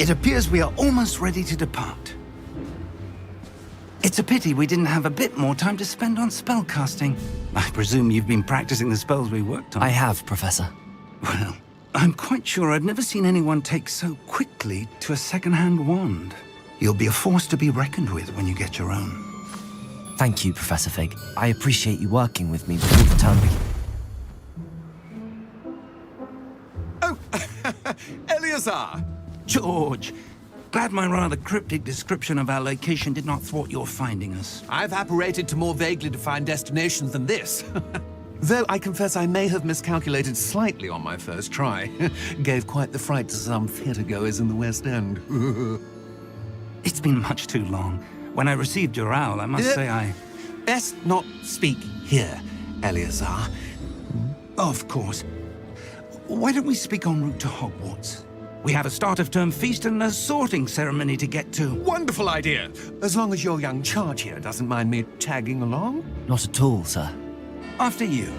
It appears we are almost ready to depart. It's a pity we didn't have a bit more time to spend on spellcasting. I presume you've been practicing the spells we worked on. I have, Professor. Well, I'm quite sure I've never seen anyone take so quickly to a second-hand wand. You'll be a force to be reckoned with when you get your own. Thank you, Professor Fig. I appreciate you working with me before the term begins. Oh, Eleazar! George, glad my rather cryptic description of our location did not thwart your finding us. I've apparated to more vaguely defined destinations than this. Though I confess I may have miscalculated slightly on my first try. Gave quite the fright to some theatre-goers in the West End. It's been much too long. When I received your owl, I must say I... Best not speak here, Eleazar. Of course. Why don't we speak en route to Hogwarts? We have a start-of-term feast and a sorting ceremony to get to. Wonderful idea! As long as your young charge here doesn't mind me tagging along. Not at all, sir. After you.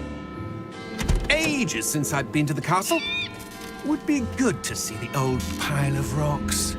Ages since I've been to the castle. Would be good to see the old pile of rocks.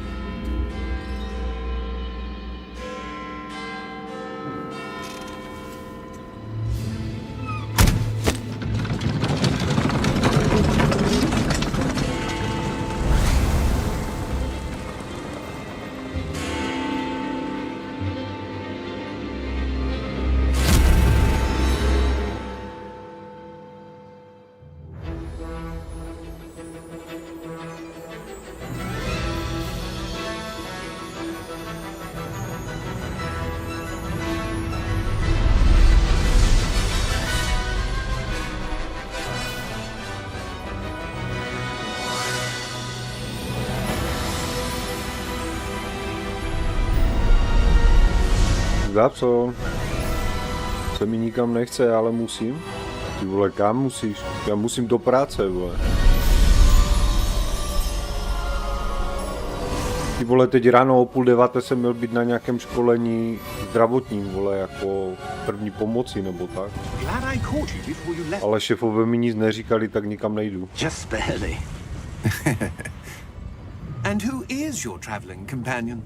Za co? Se mi nikam nechce, ale musím. Ty vole, kam musíš? Já musím do práce, vole. Ty vole, teď ráno o 8:30 jsem měl být na nějakém školení zdravotním, vole, jako první pomoci nebo tak. Ale šéfové mi nic neříkali, tak nikam nejdu. Just barely. And who is your traveling companion?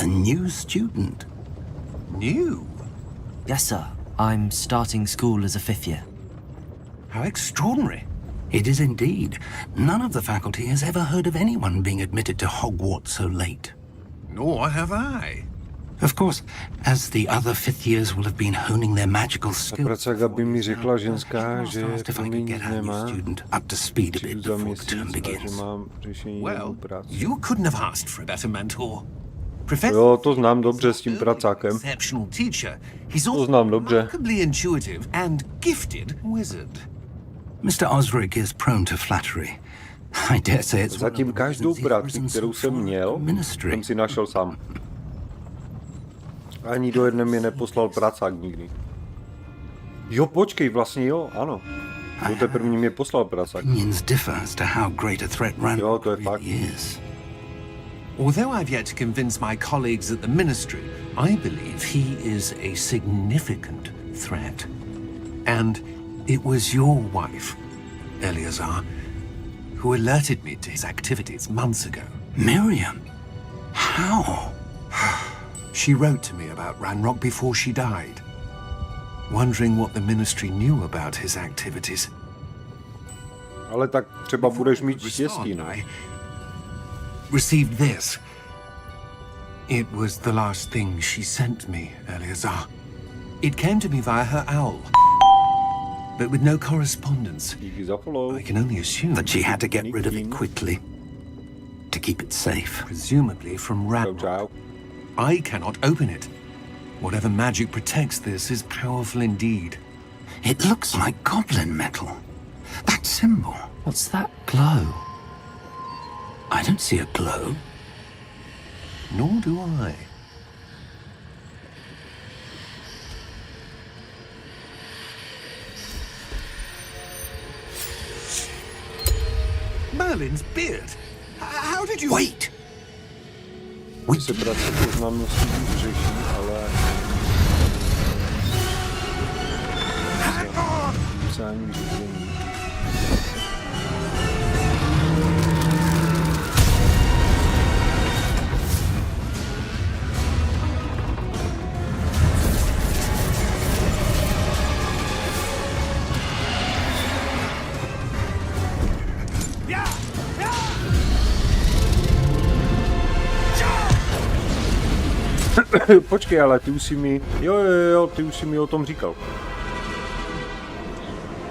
A new student. New? Yes, sir. I'm starting school as a 5th year. How extraordinary. It is indeed. None of the faculty has ever heard of anyone being admitted to Hogwarts so late. Nor have I. Of course, as the other 5th years will have been honing their magical skills. Pracák, aby mi řekla ženská, že if I could get our new student up to speed a bit before the term begins. Well, you couldn't have asked for a better mentor. Jo, to znám dobře s tím pracákem. Exceptional teacher. He's To also znám dobře. remarkably intuitive and gifted wizard. Mr. Osric is prone to flattery. I dare say it's Zatím každou práci, kterou jsem měl, jsem si našel sám. Ani do jedné mě neposlal pracák nikdy. Jo, počkej, vlastně jo, ano. Do té první mě poslal pracák. Jo, to je fakt. Although I've yet to convince my colleagues at the Ministry, I believe he is a significant threat. And it was your wife, Eleazar, who alerted me to his activities months ago. Miriam? How? She wrote to me about Ranrock before she died, wondering what the Ministry knew about his activities. Ale tak třeba budeš mít štěstí, no. Received this. It was the last thing she sent me, Eleazar. It came to me via her owl, but with no correspondence. Díky za follow. I can only assume that she had to get rid of it quickly to keep it safe. Presumably from Ranrock. I cannot open it. Whatever magic protects this is powerful indeed. It looks like goblin metal. That symbol. What's that glow? I don't see a glow. Nor do I. Merlin's beard. How did you... Wait! Se práce poznámností řeší, ale... Psání řízení. Počkej, ale ty už si mi... Jo, ty už si mi o tom říkal.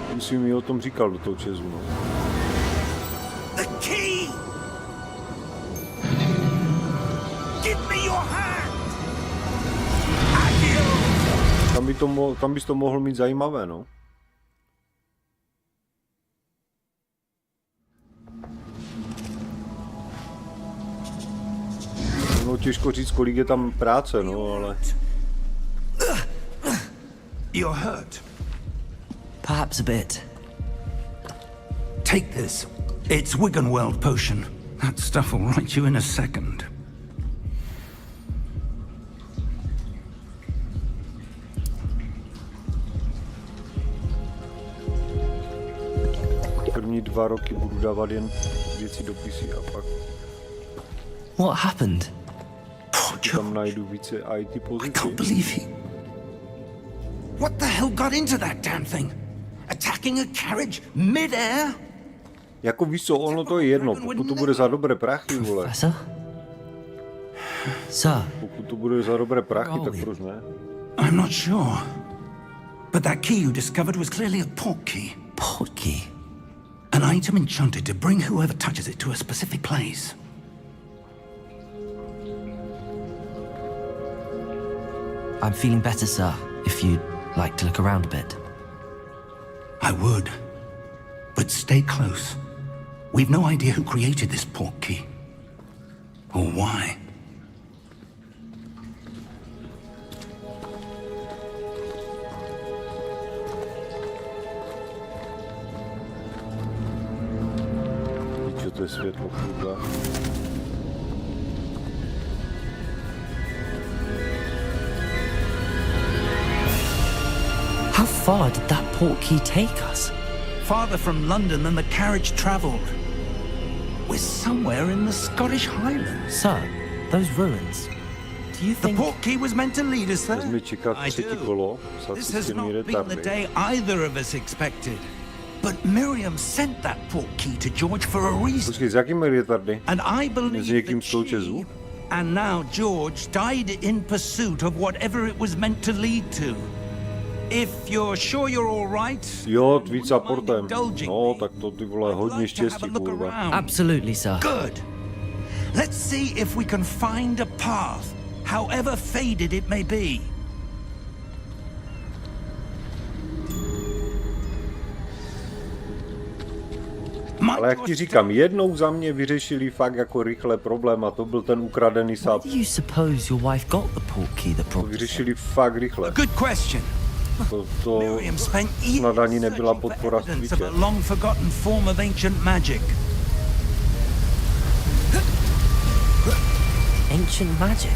Ty už si mi o tom říkal do toho Česu, no. The key! Give me your hand! Tam bys to mohl mít zajímavé, no. No těžko říct, kolik je tam práce, no, ale... You're hurt. Perhaps a bit. Take this. It's Wiggenweld potion. That stuff will right you in a second. První 2 roky budu dávat jen věci do PC a pak... What happened? Tam najdu více IT I pozici. can't believe he... What the hell got into that damn thing? Attacking a carriage mid-air? Jako víš co, ono to je jedno, pokud to bude za dobré prachy, vole. Professor? Sir? Pokud to bude za dobré prachy, tak proč ne? I'm not sure. But that key you discovered was clearly a port key. Port key? An item enchanted to bring whoever touches it to a specific place. I'm feeling better, sir. If you'd like to look around a bit. I would. But stay close. We've no idea who created this port key. Or why. Víš, to je světlo, kurva. How far did that port key take us? Farther from London than the carriage travelled. We're somewhere in the Scottish Highlands. Sir, those ruins. Do you The think... port key was meant to lead us there? Vezmi čekat I třetí do. kolo, This has sasistěný not been the retardy. day either of us expected. But Miriam sent that port key to George for a reason. Počkej, s jakými retardy? And I S believe někým that z toho she, Česu? and now George, died in pursuit of whatever it was meant to lead to. If you're sure you're all right, Jo, tweet wouldn't supportem. mind indulging No, me. tak to ty vole, I'd hodně like to have a štěstí, look kurva. around. Absolutely, sir. Good. Let's see if we can find a path, however faded it may be. Ale jak ti říkám, jednou za mě vyřešili fakt jako rychle problém a to byl ten ukradený Where sap. do you suppose your wife got the port key that To brought us vyřešili fakt rychle. Good question. To Miriam spent snad ani years nebyla searching for podpora evidence of Twitche. a long-forgotten form of ancient magic. Ancient magic?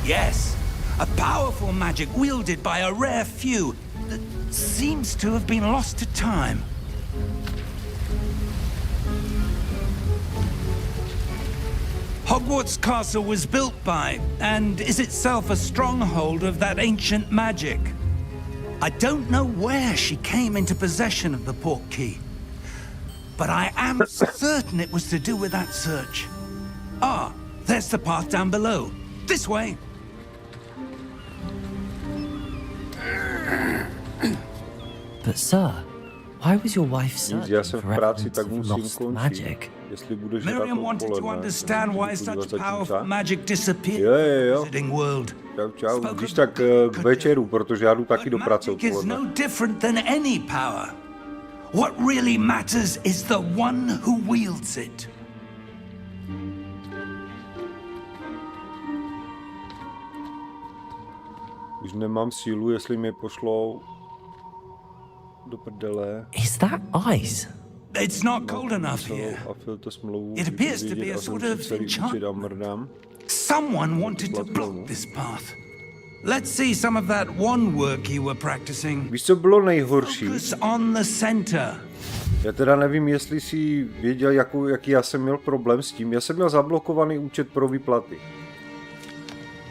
Yes, a powerful magic wielded by a rare few that seems to have been lost to time. Hogwarts Castle was built by, and is itself a stronghold of that ancient magic. I don't know where she came into possession of the port key, but I am certain it was to do with that search. Ah, there's the path down below. This way. But sir, why was your wife Nic, searching já jsem v for práci, evidence tak of musím lost končit. magic? Jestli budeš hrát Miriam wanted to odpoledne, understand why tak such zatím powerful čas. magic disappeared Jo, jo, jo. from the visiting world. Čau. Když tak k večeru, protože já jdu taky do But práce magic is odpoledne. no different than any power. What really matters is the one who wields it. Už nemám sílu, jestli mě pošlou do prdele. Is that ice? It's not cold enough here. A filtr smlouvu. It appears to be a vypovědět sort a of celý účet a enchantment. mrdám. Someone wanted to block this path. Let's see some of that one work you were practicing. Víš, co bylo nejhorší? Focus on the center. Já teda nevím, jestli jsi věděl, jaký já jsem měl problém s tím. Já jsem měl zablokovaný účet pro výplaty.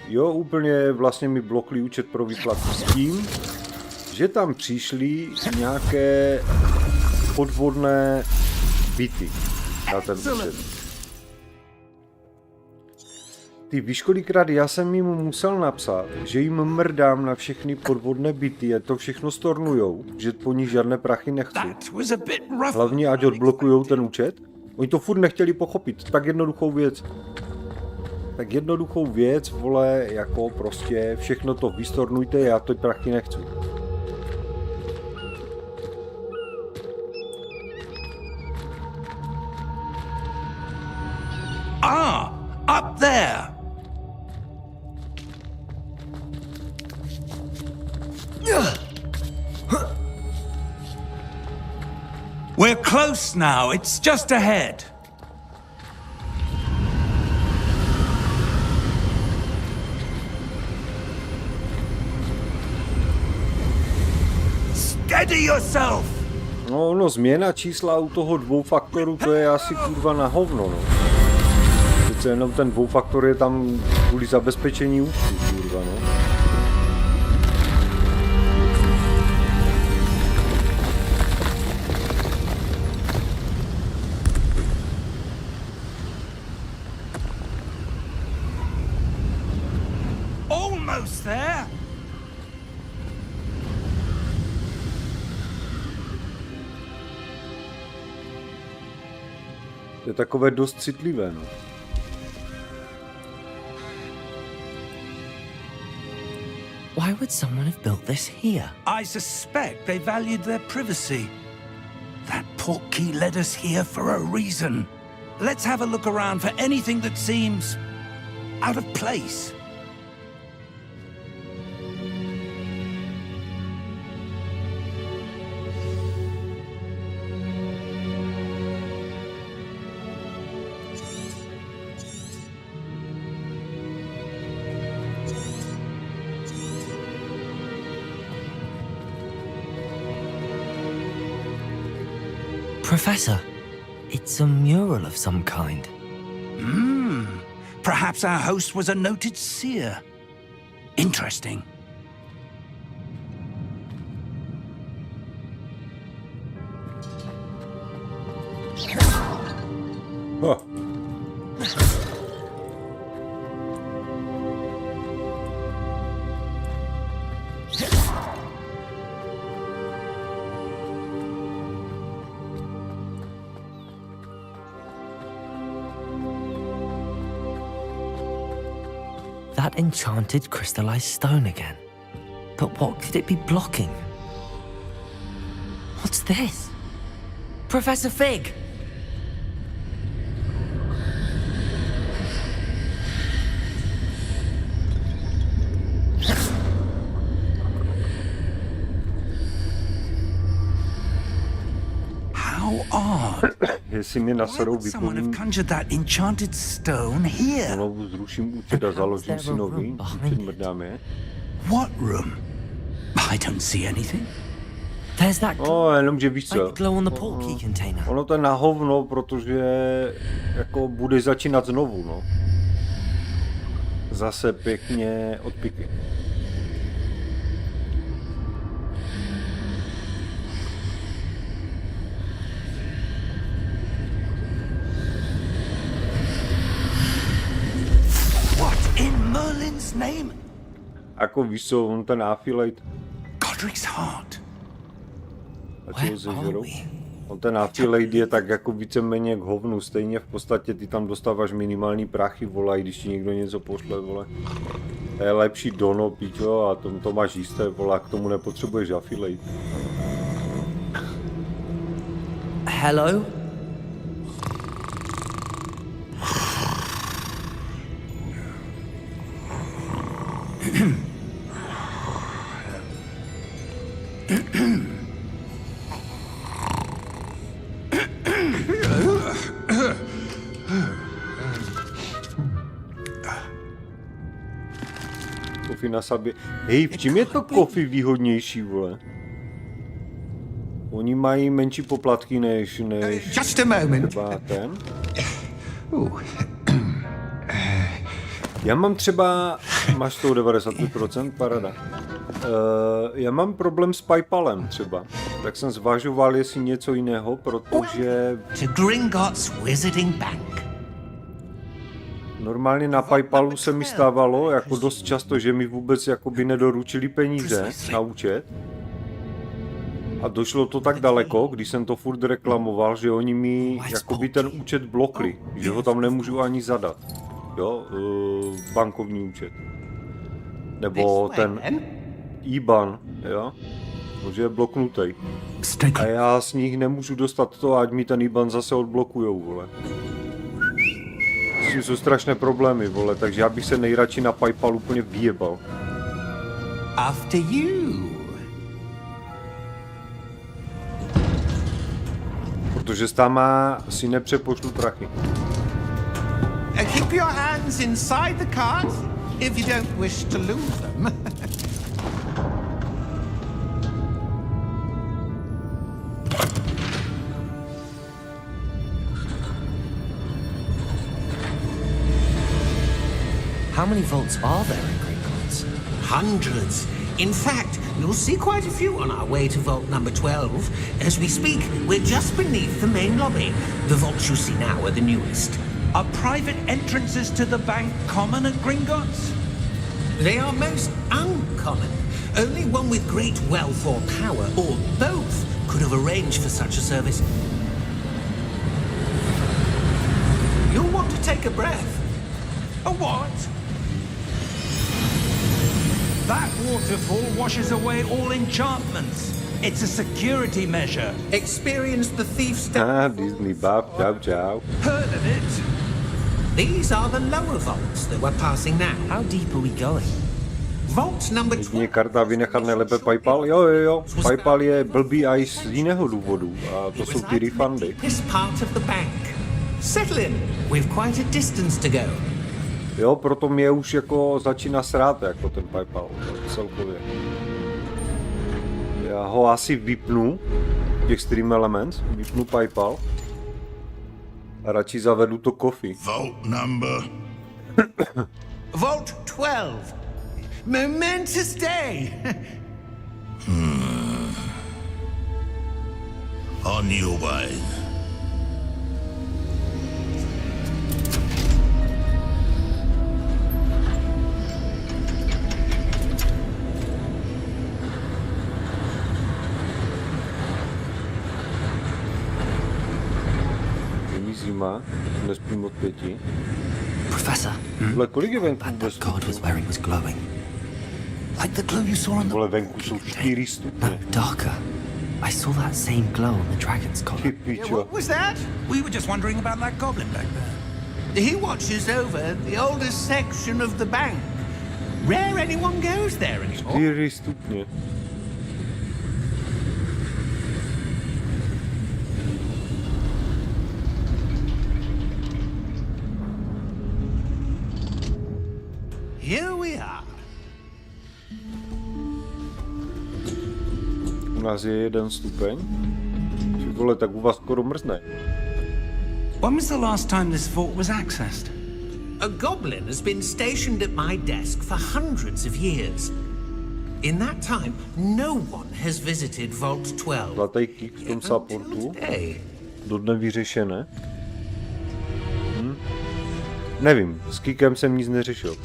Jo, úplně vlastně mi blokli účet pro výplaty s tím, že tam přišly nějaké podvodné byty na ten účet. Ty víš, kolikrát já jsem jim musel napsat, že jim mrdám na všechny podvodné byty a to všechno stornujou, že po nich žádné prachy nechci. Hlavně ať odblokujou ten účet. Oni to furt nechtěli pochopit, tak jednoduchou věc. Tak jednoduchou věc, vole, jako prostě všechno to vystornujte, já to prachy nechci. Up there! We're close now. It's just ahead. Steady yourself! No, změna čísla u toho dvoufaktoru, to je asi kurva na hovno, no. Přece jenom ten dvoufaktor je tam kvůli zabezpečení účtu, kurva, no. Almost there. To je takové dost citlivé, no. Why would someone have built this here? I suspect they valued their privacy. That portkey led us here for a reason. Let's have a look around for anything that seems out of place. Professor, it's a mural of some kind. Perhaps our host was a noted seer. Interesting. Huh. That enchanted crystallized stone again. But what could it be blocking? What's this? Professor Fig! How odd. Jestli mi na sedou Someone have vypovím, conjured that enchanted stone here. znovu zruším účet a založím si nový, účet mrdáme. What room? I don't see anything. There's that No, jenomže víš co, glow on the portkey container. ono to je na hovno, protože jako budeš začínat znovu, no. Zase pěkně od piky. What in Merlin's name? Jako víš co, on ten affiliate, Godric's heart. a co ho zežerou? On ten affiliate je tak jako víceméně k hovnu, stejně v podstatě ty tam dostáváš minimální prachy, vole, i když ti někdo něco pošle, vole. To je lepší dono, pičo, a to máš jisté, vole, a k tomu nepotřebuješ affiliate. Hello? Kofi na sabě. Hej, v čem je to kofi výhodnější, vole? Oni mají menší poplatky než Just a moment. třeba ten. Já mám třeba, máš to 95%, parada. Já mám problém s PayPalem třeba, tak jsem zvažoval, jestli něco jiného, protože... To Gringotts Wizarding Bank. Normálně na PayPalu se mi stávalo jako dost často, že mi vůbec jakoby nedoručili peníze na účet. A došlo to tak daleko, když jsem to furt reklamoval, že oni mi jakoby ten účet blokli, že ho tam nemůžu ani zadat. Jo, bankovní účet. Nebo ten IBAN, jo, že je bloknutý. A já z nich nemůžu dostat to, ať mi ten IBAN zase odblokujou, vole. S tím jsou strašné problémy, vole, takže já bych se nejradši na PayPal úplně vyjebal. After you. Protože tam si nepřepošlu prachy. Keep your hands inside the cart if you don't wish to lose them. How many vaults are there in Gringotts? Hundreds. In fact, you'll see quite a few on our way to vault number 12. As we speak, we're just beneath the main lobby. The vaults you see now are the newest. Are private entrances to the bank common at Gringotts? They are most uncommon. Only one with great wealth or power, or both, could have arranged for such a service. You'll want to take a breath. A what? That waterfall washes away all enchantments. It's a security measure. Experience the thief's Disney Bob, ciao ciao. Heard of it? These are the lower vaults that we're passing now. How deep are we going? Vault number 12. Jedině karta vynechat nejlépe PayPal. Jo. PayPal je blbý i z jiného důvodu. A to jsou ty refundy. This part of the bank. Settle in. We've quite a distance to go. Jo, proto mě už jako začíná srát jako ten PayPal celkově. Já ho asi vypnu, těch Stream Elements, vypnu PayPal a radši zavedu to Coffee. Vault number. Vault 12. Momentous day. On your way. Zima, nespím od 5. Professor, Vole, kolik je venku that vůbec? guard was wearing was glowing. Like the glow you saw on the... Vole, venku jsou 4 stupně. No, darker. I saw that same glow on the dragon's collar. Ty pičo. What was that? We were just wondering about that goblin back there. He watches over the oldest section of the bank. Rare anyone goes there anymore. 4 stupně. Here we are. U nás je 1 stupeň. Ty vole, tak u vás skoro mrzne. When was the last time this vault was accessed? A goblin has been stationed at my desk for hundreds of years. In that time, no one has visited Vault 12. Zlatý kick v tom supportu. Dodne vyřešené. Nevím, s kickem jsem nic neřešil.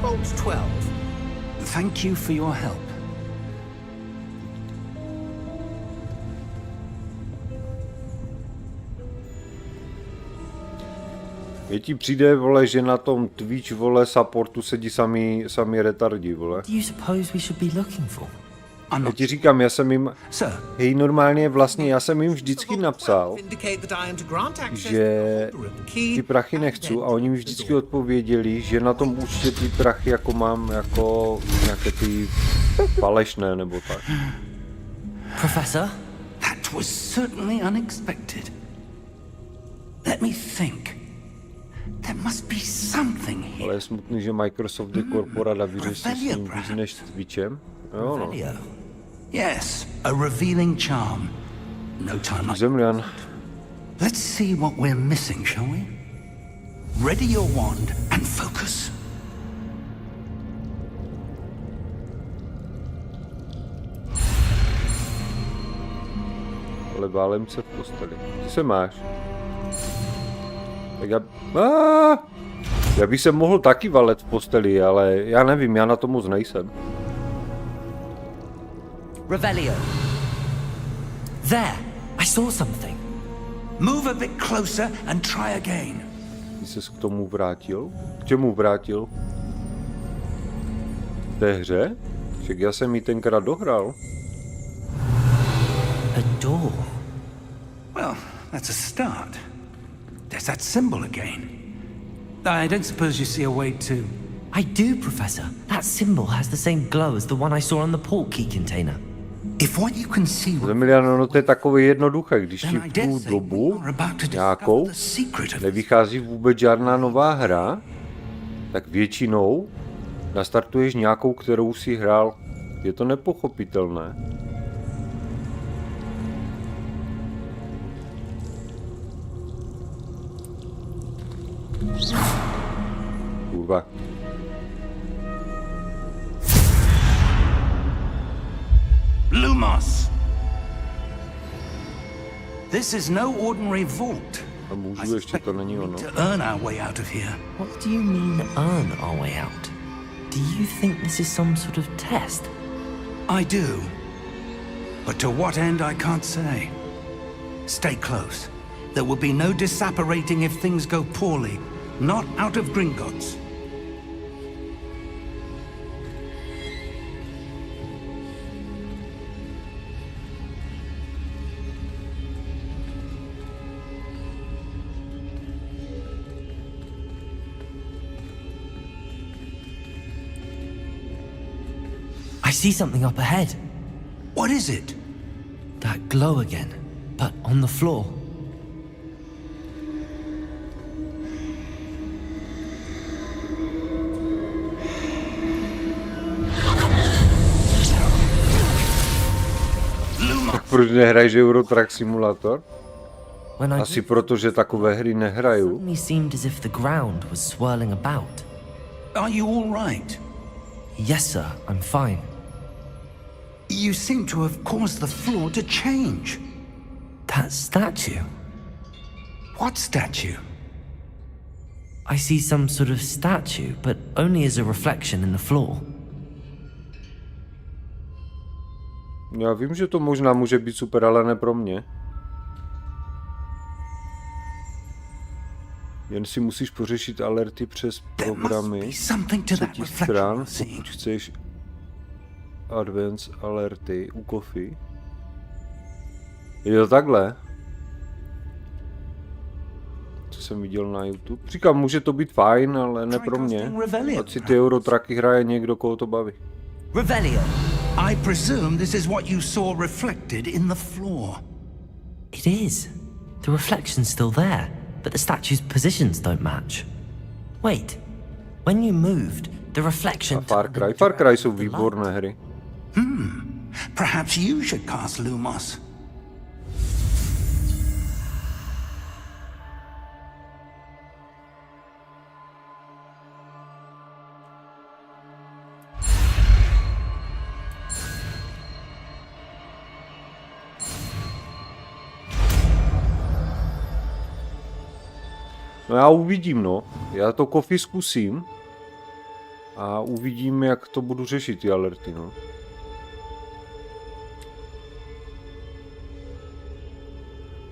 Vault 12. Thank you for your help. Je ti přijde, vole, že na tom Twitch, vole, supportu sedí sami retardi, vole. What do you suppose we should be looking for? Já ti říkám, já jsem jim, hej, normálně vlastně, já jsem jim vždycky napsal, že ty prachy nechci a oni mi vždycky odpověděli, že na tom účtě ty prachy jako mám jako nějaké ty falešné nebo tak. Professor? That was certainly unexpected. Let me think. There must be something here. Ale je smutný, že Microsoft je korporada, vyřeší s ním víc než s Twitchem. Jo, no. Yes, a revealing charm. No time like Zemlian. Let's see what we're missing, shall we? Ready your wand and focus. Ale válem se v posteli. Ty se máš. Tak já bych se mohl taky valet v posteli, ale já nevím, já na to moc nejsem. Revelio. There, I saw something. Move a bit closer and try again. Ty ses k tomu vrátil? K čemu vrátil? V té hře? Však já jsem ji tenkrát dohrál. A door. Well, that's a start. There's that symbol again. I don't suppose you see a way to... I do, Professor. That symbol has the same glow as the one I saw on the port key container. If what you can see... Zemiliano, no to je takové jednoduché, když ti v tu dobu nějakou nevychází vůbec žádná nová hra, tak většinou nastartuješ nějakou, kterou si hrál. Je to nepochopitelné. Kurva. Lumos! This is no ordinary vault. A můžu, ještě to není ono. To earn our way out of here. What do you mean, earn our way out? Do you think this is some sort of test? I do. But to what end, I can't say. Stay close. There will be no disapparating if things go poorly. Not out of Gringotts. I see something up ahead. What is it? That glow again, but on the floor. Proč nehraješ Euro Truck Simulator? When I Asi proto, že takové hry nehraju. suddenly seemed as if the ground was swirling about. Are you all right? Yes, sir, I'm fine. You seem to have caused the floor to change. That statue. What statue? I see some sort of statue, but only as a reflection in the floor. Já vím, že to možná může být super, ale ne pro mě. Jen si musíš pořešit alerty přes programy třetích stran, pokud chceš Advanced alerty u Coffee. Je to takhle? Co jsem viděl na YouTube. Říkám, může to být fajn, ale ne pro mě. Ať si ty Eurotracky hraje někdo, koho to baví. Revelio. I presume this is what you saw reflected in the floor. It is. The reflection's still there, but the statue's positions don't match. Wait. When you moved, the reflection... A Far Cry jsou výborné hry. Perhaps you should cast Lumos. No já uvidím, no. Já to Coffee zkusím. A uvidím, jak to budu řešit, ty alerty, no.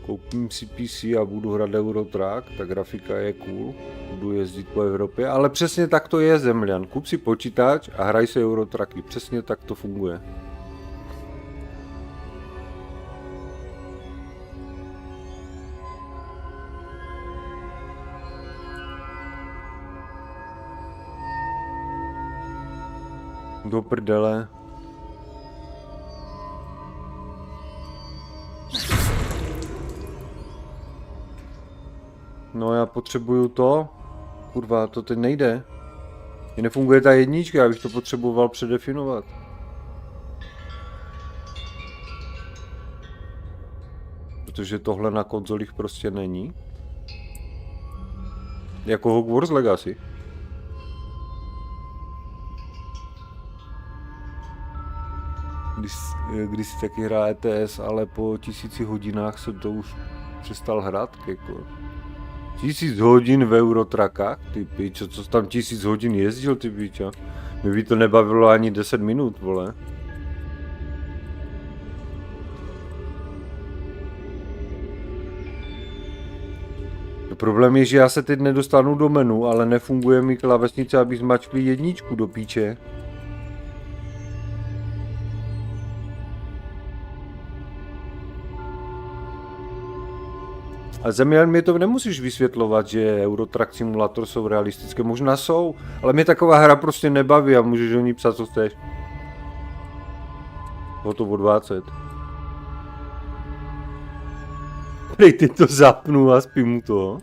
Koupím si PC a budu hrát Eurotrack, ta grafika je cool. Budu jezdit po Evropě, ale přesně tak to je, Zemlian. Kup si počítač a hraj se Eurotracky. Přesně tak to funguje. Do prdele. No já potřebuju to. Kurva, to teď nejde. Mně nefunguje ta jednička, já bych to potřeboval předefinovat. Protože tohle na konzolích prostě není. Jako Hogwarts Legacy. Když si taky hrál ETS, ale po 1000 hodinách jsem to už přestal hrát. Jako. 1000 hodin v Eurotrakách? Ty pičo, co tam 1000 hodin jezdil, ty pičo? Mě by to nebavilo ani 10 minut, vole. Problém je, že já se teď nedostanu do menu, ale nefunguje mi klávesnice, aby zmačkli jedničku do píče. A Zemiel, mi to nemusíš vysvětlovat, že Eurotrack Simulator jsou realistické. Možná jsou, ale mě taková hra prostě nebaví a můžeš o ní psát, co chceš. Hotovo 20. Prej, teď to zapnu a spím mu to.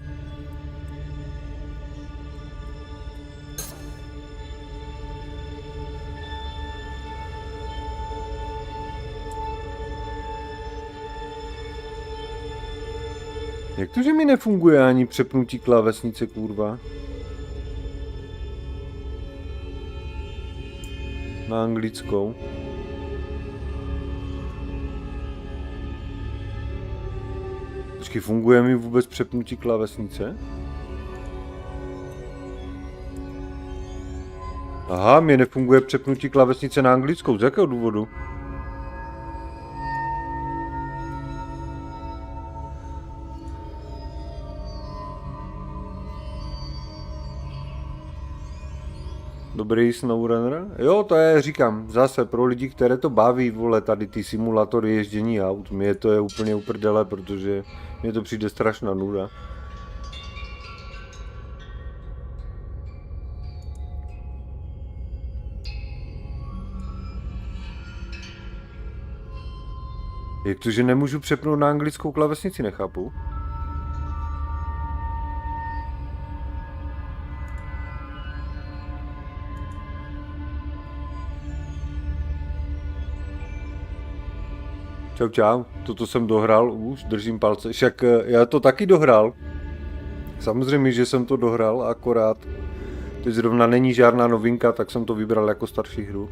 Jak to, že mi nefunguje ani přepnutí klávesnice, kurva? Na anglickou. Počkej, funguje mi vůbec přepnutí klávesnice? Aha, mě nefunguje přepnutí klávesnice na anglickou. Z jakého důvodu? Dobrý SnowRunner? Jo, to je, říkám, zase pro lidi, které to baví, vole, tady ty simulátory ježdění aut. Mně to je úplně uprdele, protože mně to přijde strašná nuda. Jak to, že nemůžu přepnout na anglickou klávesnici, nechápu? Čau, čau, toto jsem dohrál už, držím palce, však já to taky dohrál. Samozřejmě, že jsem to dohrál, akorát teď zrovna není žádná novinka, tak jsem to vybral jako starší hru.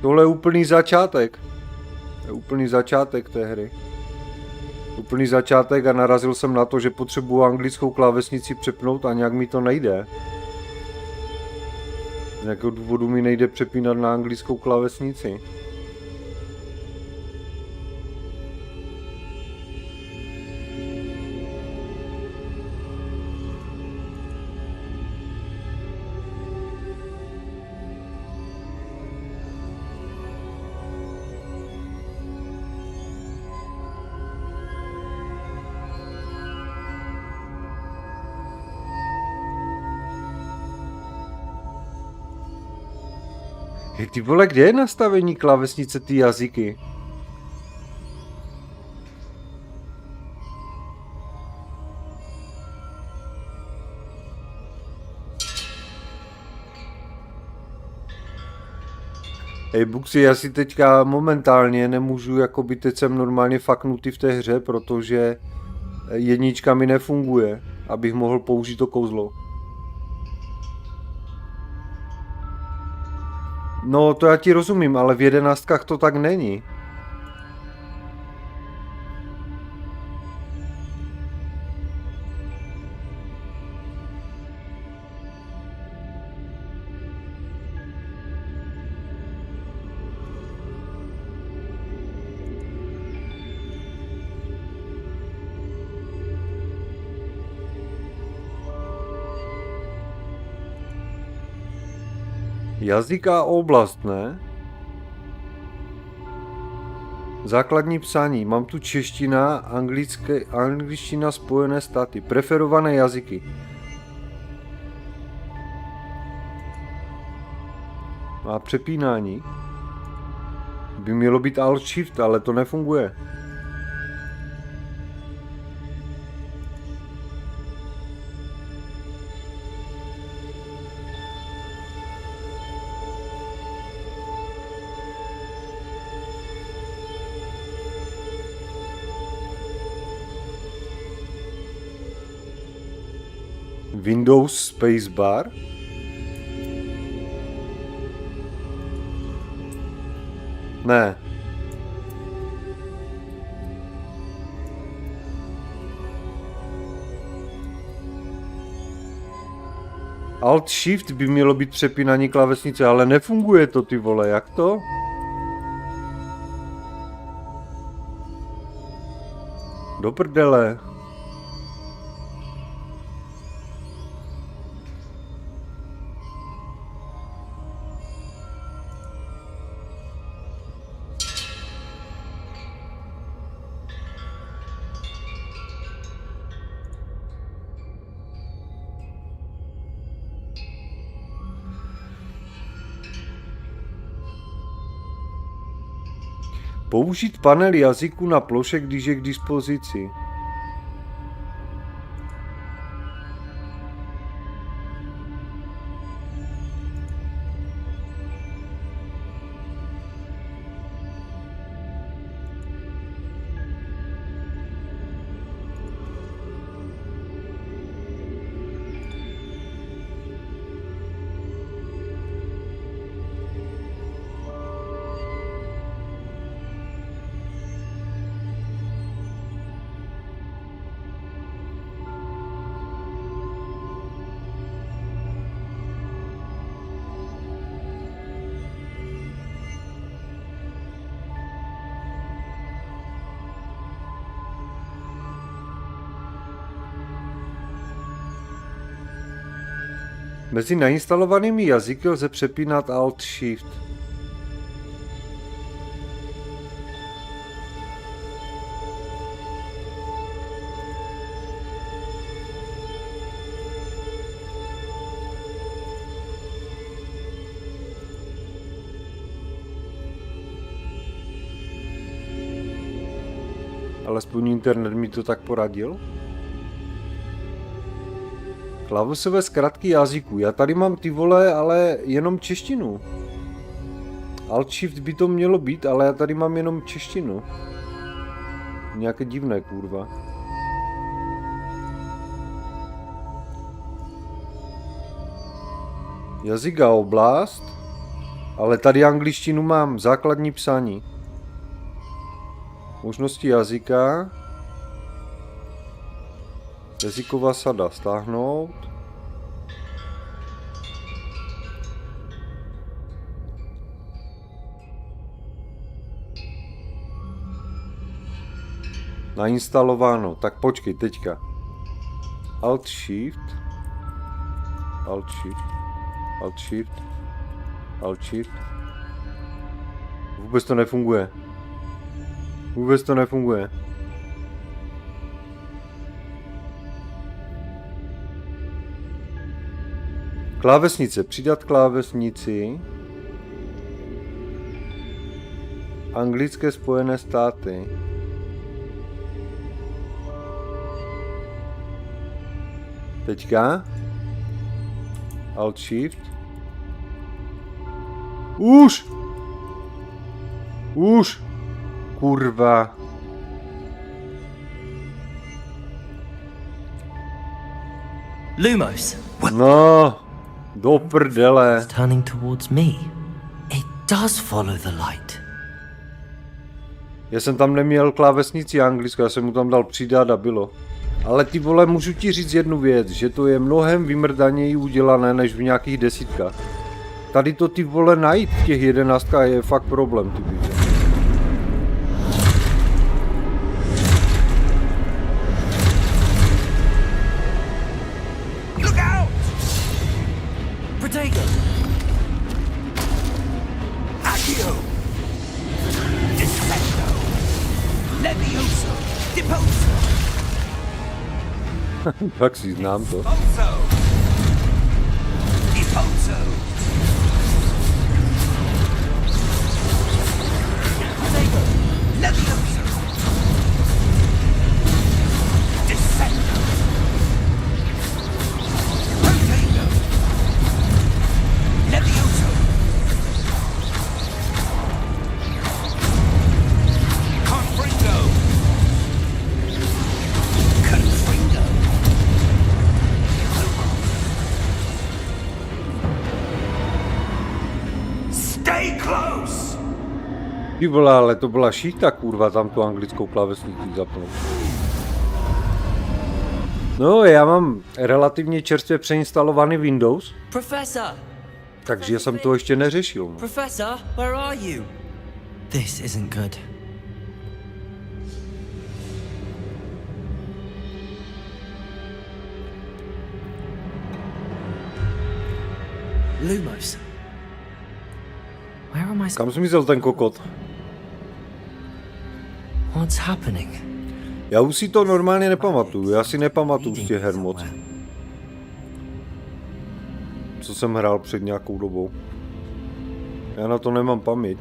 Tohle je úplný začátek. Je úplný začátek té hry. Úplný začátek a narazil jsem na to, že potřebuji anglickou klávesnici přepnout a nějak mi to nejde. Z nějakého důvodu mi nejde přepínat na anglickou klávesnici. Ty vole, kde je nastavení klávesnice ty jazyky? Hej, Buxi, já si teďka momentálně nemůžu, jakoby teď jsem normálně faknutý v té hře, protože jednička mi nefunguje, abych mohl použít to kouzlo. No, to já ti rozumím, ale v 11 to tak není. Jazyk a oblast, ne? Základní psaní. Mám tu čeština, angličtina, Spojené státy. Preferované jazyky. A přepínání. by mělo být Alt Shift, ale to nefunguje. Windows Spacebar? Ne. Alt Shift by mělo být přepínání klávesnice, ale nefunguje to, ty vole, jak to? Do prdele. Použít panel jazyku na ploše, když je k dispozici. Mezi nainstalovanými jazyky lze přepínat Alt Shift. Alespoň internet mi to tak poradil. Klávesové zkratky jazyků. Já tady mám ty vole, ale jenom češtinu. Alt Shift by to mělo být, ale já tady mám jenom češtinu. Nějaké divné, kurva. Jazyk a oblast. Ale tady angličtinu mám. Základní psaní. Možnosti jazyka. Jazyková sada stáhnout. Nainstalováno. Tak počkej, teďka. Alt Shift. Alt Shift. Alt Shift. Alt Shift. Vůbec to nefunguje. Vůbec to nefunguje. Klávesnice. Přidat klávesnici. Anglické Spojené státy. Teďka. Alt Shift. Už! Kurva. Lumos. No. Do prdele. Turning towards me. It does follow the light. Já jsem tam neměl klávesnici anglickou, já jsem mu tam dal přidat a bylo. Ale ty vole, můžu ti říct jednu věc, že to je mnohem vymrdaněji udělané než v nějakých desítkách. Tady to ty vole najít v těch 11 je fakt problém, ty víte. Tak si znám to. Ty vole, ale to byla šíta, kurva, tam tu anglickou klávesnici zapnout. No, já mám relativně čerstvě přeinstalovaný Windows, Professor! takže jsem to ještě neřešil. No. Professor, where are you? This isn't good. Lumos. Where am I? Kam zmizel ten kokot? What's happening? Já už si to normálně nepamatuju, já si nepamatuju z těch her moc. Co jsem hrál před nějakou dobou. Já na to nemám paměť.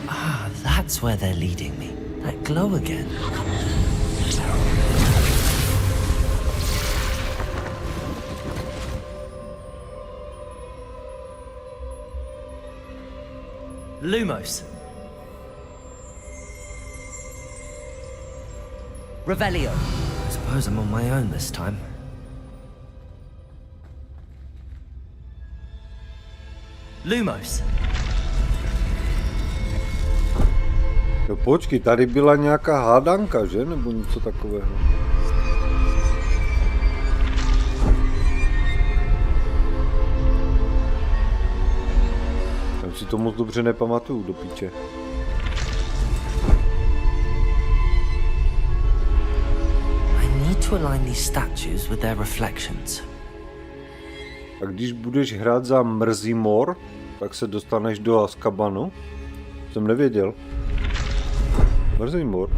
Ah, that's where they're leading me. That glow again. Lumos. Revelio. I suppose I'm on my own this time. Lumos. No počkej, tady byla nějaká hádanka, že? Nebo něco takového. Já si to moc dobře nepamatuju, do píče. I need to align these statues with their reflections. A když budeš hrát za Mrzimor, tak se dostaneš do Azkabanu. Jsem nevěděl. Mrzimor.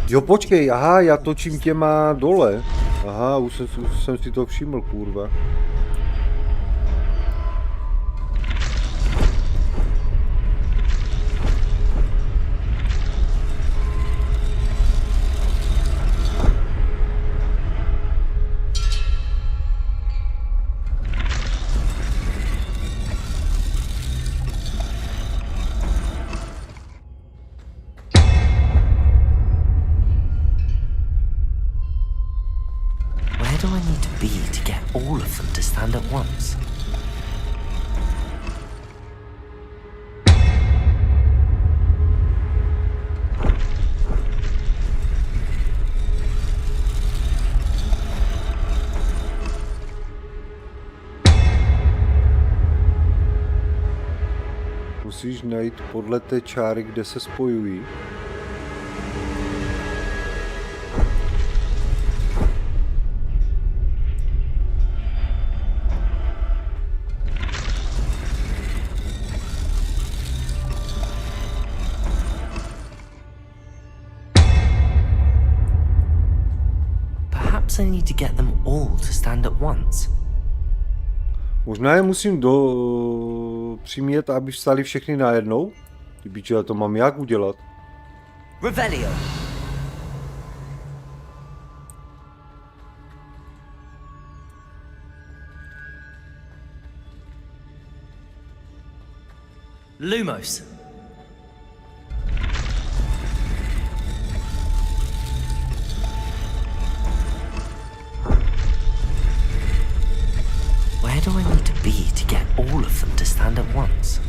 Jo, počkej, aha, já točím těma dole. Aha, už jsem si to všiml, kurva. Musíš najít podle té čáry, kde se spojují. Perhaps I need to get them all to stand at once. Možná je musím přimět, aby vstali všechny najednou. Ty biče, já to mám jak udělat? Revelio. Lumos. Where do I need to be to get all of them to stand at once?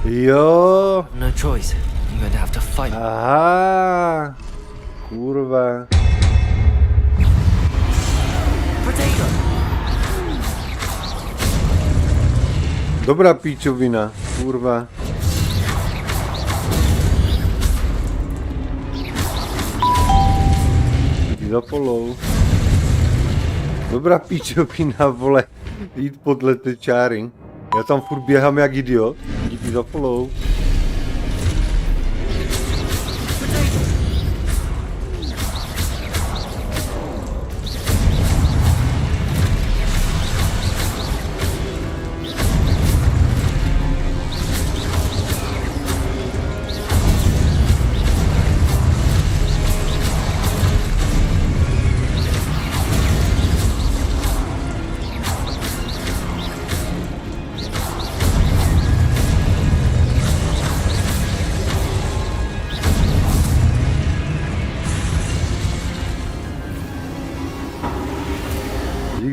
Jo. No choice. I'm going to have to fight. Aha. Kurva. Potato. Dobrá píčovina. Kurva. Ty za polou. Dobrá píčovina, vole, jít podle té čáry. Já tam furt běhám jak idiot. Díky za follow.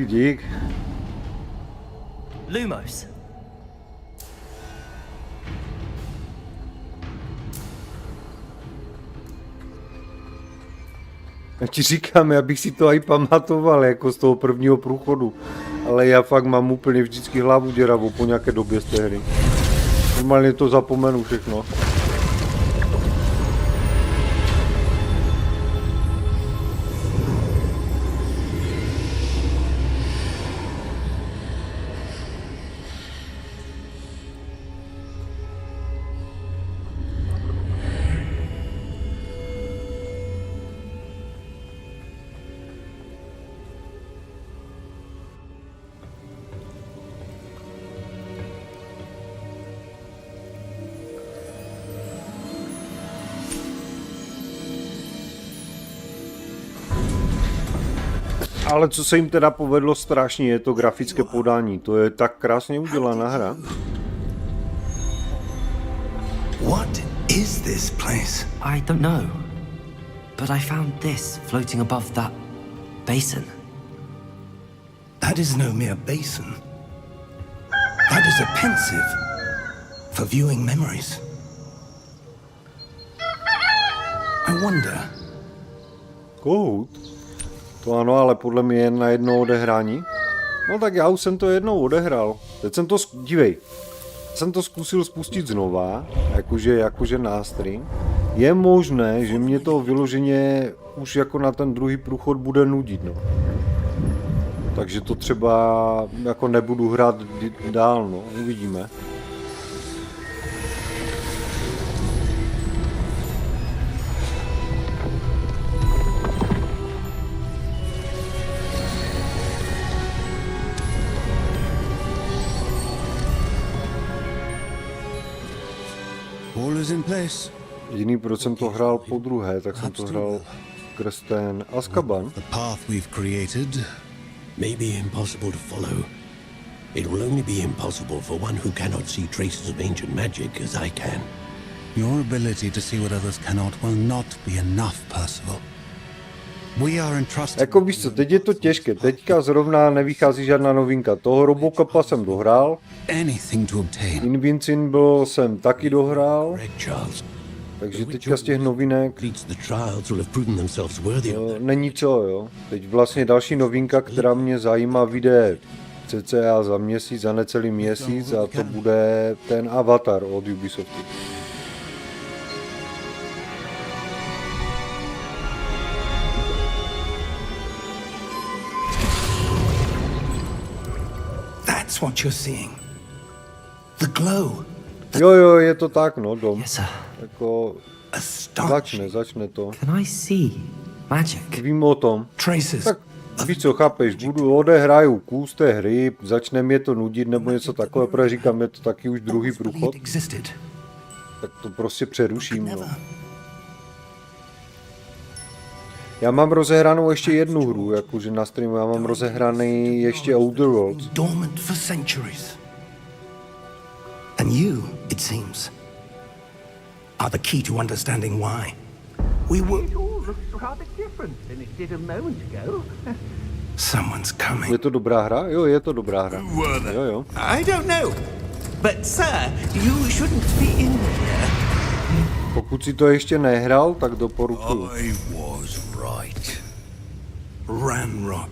Dík. Lumos. Já ti říkám, já bych si to i pamatoval, jako z toho prvního průchodu. Ale já fakt mám úplně vždycky hlavu děravou po nějaké době z té hry. Normálně to zapomenu všechno. Ale co se jim teda povedlo strašně, je to grafické podání. To je tak krásně udělaná hra. What is this place? I don't know. But I found this floating above that basin. That is no mere basin. That is a pensive for viewing memories. I wonder. Kohout? To ano, ale podle mě jen na jedno odehrání. No tak já už jsem to jednou odehrál. Teď jsem to, dívej, jsem to zkusil spustit znova, jakože na stream. Je možné, že mě to vyloženě už jako na ten druhý průchod bude nudit, no. Takže to třeba jako nebudu hrát dál, no, uvidíme. Jediný, proč jsem to hrál po druhé, tak jsem to hrál skrz ten Azkaban. The path we've created may be impossible to follow. It will only be impossible for one who cannot see traces of ancient magic as I can. Your ability to see what others cannot will not be enough, Percival. We are entrusted. Jako víš co, teď je to těžké, teďka zrovna nevychází žádná novinka. Toho Robocapa jsem dohrál. Anything to obtain. Invincible jsem taky dohrál. Takže teďka z těch novinek není co, jo. Teď vlastně další novinka, která mě zajímá, vyjde cca za měsíc, za necelý měsíc a to bude ten Avatar od Ubisoftu. That's what you're seeing. The glow. Jo, je to tak, no, Dom. Yes, sir. Jako začne to. Can I see magic? Vím o tom. Traces. Tak víš co, chápeš, odehraju kus té hry, začne mě to nudit nebo něco takové, protože říkám, je to taky už druhý průchod. Tak to prostě přeruším, no. Já mám rozehranou ještě jednu hru, jakože na streamu, já mám rozehraný ještě Outer Worlds. Dormant for centuries. And you, it seems, are the key to understanding why. We were... It all looks rather different than it did a moment ago. Someone's coming. Je to dobrá hra? Jo, je to dobrá hra. Jo. I don't know. But, sir, you shouldn't be in here. Pokud si to ještě nehrál, tak doporučuji. I was right. Ranrock.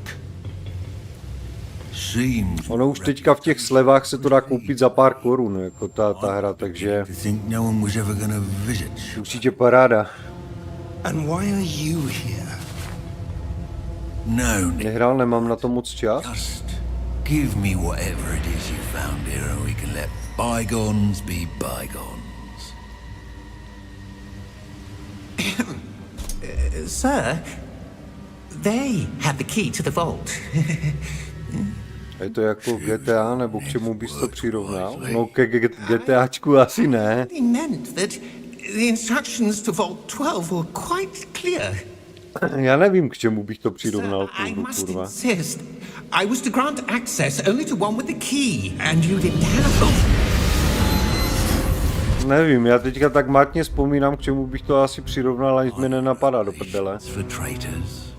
Seems Ono už teďka v těch slevách se to dá koupit za pár korun, jako ta hra, takže no one was ever gonna visit. určitě paráda. And why are you here? No, nehrál, nemám na to moc čas. just give me whatever it is you found here and we can let bygones be bygones. Sir, they have the key to the vault. Je to jako GTA, nebo k čemu bys to přirovnal? No ke GTAčku asi ne. They meant that the instructions to Vault 12 were quite clear. Já nevím, k čemu bych to přirovnal, Sir, I must kurva. insist. I was to grant access only to one with the key, and you didn't have... Nevím, já teďka tak matně vzpomínám, k čemu bych to asi přirovnal, ani mi nenapadá do prdele. For traitors.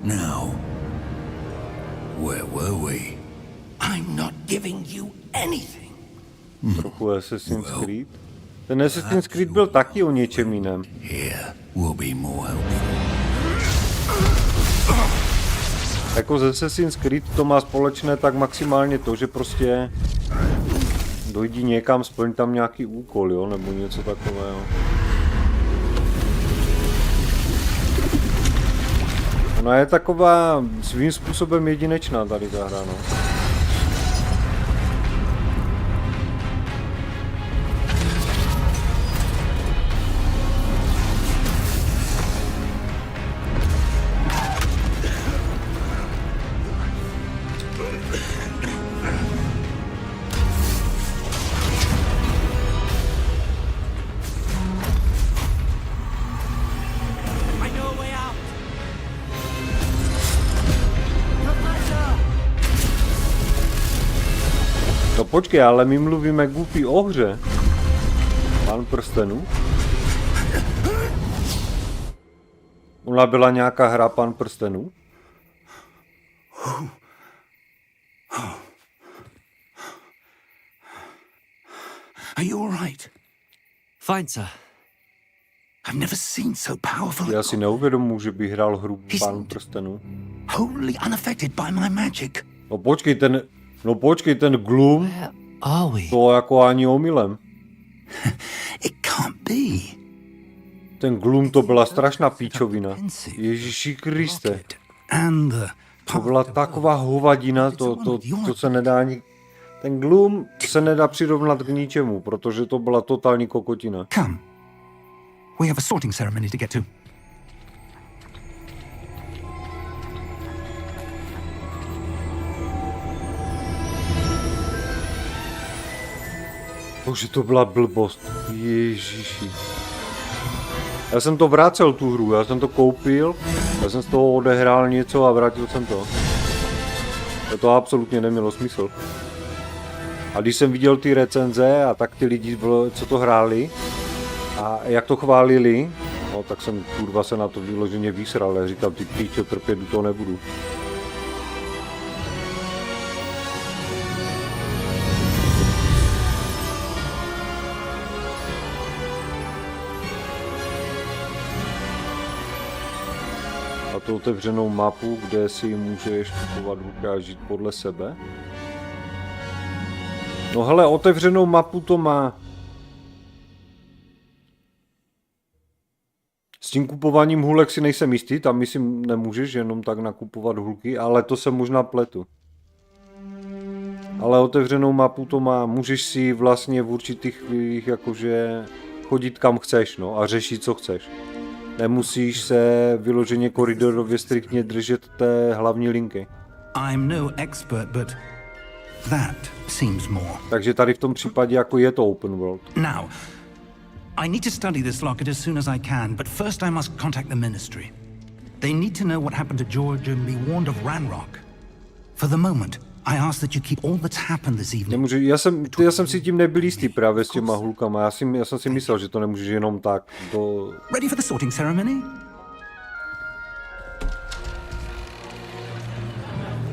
Now, where were we? I'm not giving you anything. Trochu Assassin's Creed. Ten Assassin's Creed byl taky o něčem jiném. Here will be more helpful. Jako z Assassin's Creed to má společné tak maximálně to, že prostě dojdi někam, splň tam nějaký úkol, jo, nebo něco takového. Ona je taková svým způsobem jedinečná tady ta hra, no. No počkej, ale my mluvíme goofy o hře. Pán prstenů. Ona byla nějaká hra Pán prstenů? Are you all right? Fine, sir. I've never seen so powerful. Já si neuvědomuji, že bych hrál hru Pán prstenů. Wholly unaffected by my magic. No počkej, ten Gloom, Where are we? to jako ani omylem. It can't be. Ten Gloom to byla strašná píčovina. Ježíši Kriste. And the To byla taková hovadina, to se nedá ani... Ten Gloom se nedá přirovnat k ničemu, protože to byla totální kokotina. Come. We have a sorting ceremony to get to. Bože, to byla blbost. Ježíši. Já jsem to vrácel tu hru, já jsem to koupil, já jsem z toho odehrál něco a vrátil jsem to. To absolutně nemělo smysl. A když jsem viděl ty recenze a tak ty lidi, co to hráli a jak to chválili, no tak jsem kurva se na to vyloženě vysral, já říkám, ty píčo, trpět to nebudu. A tu otevřenou mapu, kde si můžeš kupovat ruky a žít podle sebe. No hele, otevřenou mapu to má. S tím kupováním hulek si nejsem jistý, tam myslím nemůžeš jenom tak nakupovat hulky, ale to se možná pletu. Ale otevřenou mapu to má, můžeš si vlastně v určitých chvílích jakože chodit kam chceš, no, a řešit co chceš. Nemusíš se vyloženě koridorově striktně držet té hlavní linky. I'm no expert, but that seems more. Takže tady v tom případě jako je to open world. Now, I need to study this locket as soon as I can, but first I must contact the ministry. They need to know what happened to George and be warned of Ranrock. For the moment, I ask that you keep all that's happened this evening. Nemůžu, já jsem si tím nebyl jistý právě s těma hulkama. Já jsem si myslel, že to nemůžeš jenom tak do... Ready for the sorting ceremony?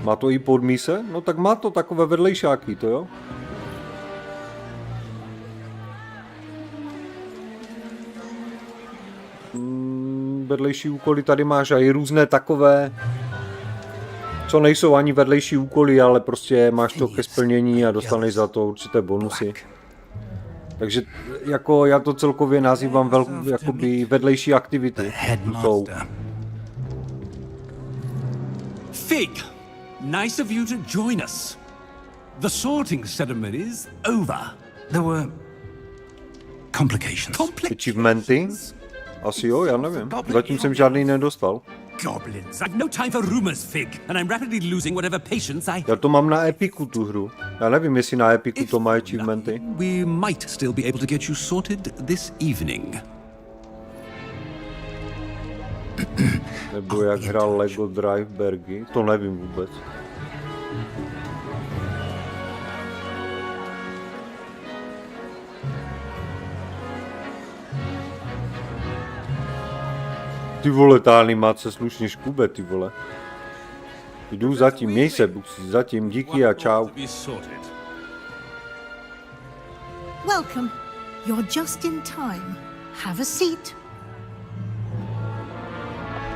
Má to i podmise? No tak má to takové vedlejšáky, to jo? Vedlejší úkoly tady máš a i různé takové, co nejsou ani vedlejší úkoly, ale prostě máš to ke splnění a dostaneš za to určité bonusy. Takže jako já to celkově nazývám jakoby vedlejší aktivity. Jsou. Fig, nice of you to join us. The sorting ceremony's over. There were complications. Achievementy? Asi jo, já nevím. Zatím jsem žádný nedostal. Goblins. I've no time for rumors, Fig, and I'm rapidly losing whatever patience I... Já to mám na Epiku, tu hru. Já nevím, jestli na Epiku to má achievementy. We might still be able to get you sorted this evening. Nebo jak hrál Lego Drive Bergy, to nevím vůbec. Ty vole, ta animace slušně škube, ty vole. Jdu zatím, měj se, Buxi, zatím, díky a čau. Welcome. You're just in time. Have a seat.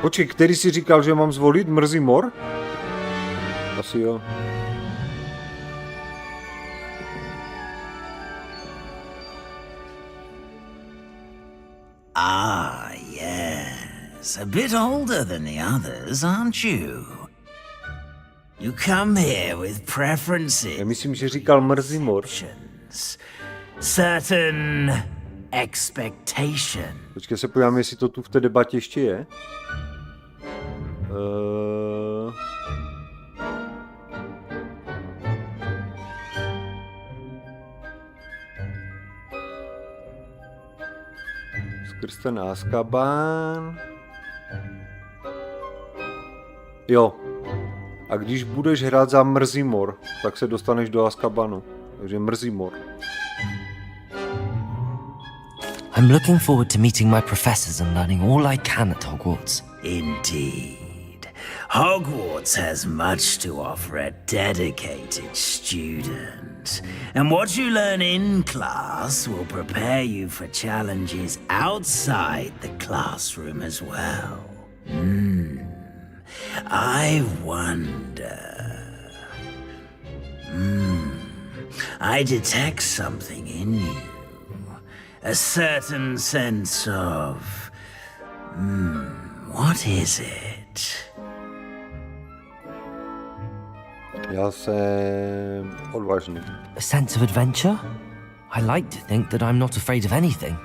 Počkej, který si říkal, že mám zvolit? Mrzí mor? Asi jo. Ah, yes. A bit older than the others, aren't you? You come here with preferences. Já myslím, že říkal mrzí mor. Certain expectation. Počkej, se podívám, jestli to tu v té debatě ještě je. Skrz ten Azkaban. Jo. A když budeš hrát za Mrzimor, tak se dostaneš do Azkabanu. Takže Mrzimor. I'm looking forward to meeting my professors and learning all I can at Hogwarts. Indeed. Hogwarts has much to offer a dedicated student. And what you learn in class will prepare you for challenges outside the classroom as well. I wonder... I detect something in you. A certain sense of... what is it? Já jsem odvážný. A sense of adventure? I like to think that I'm not afraid of anything.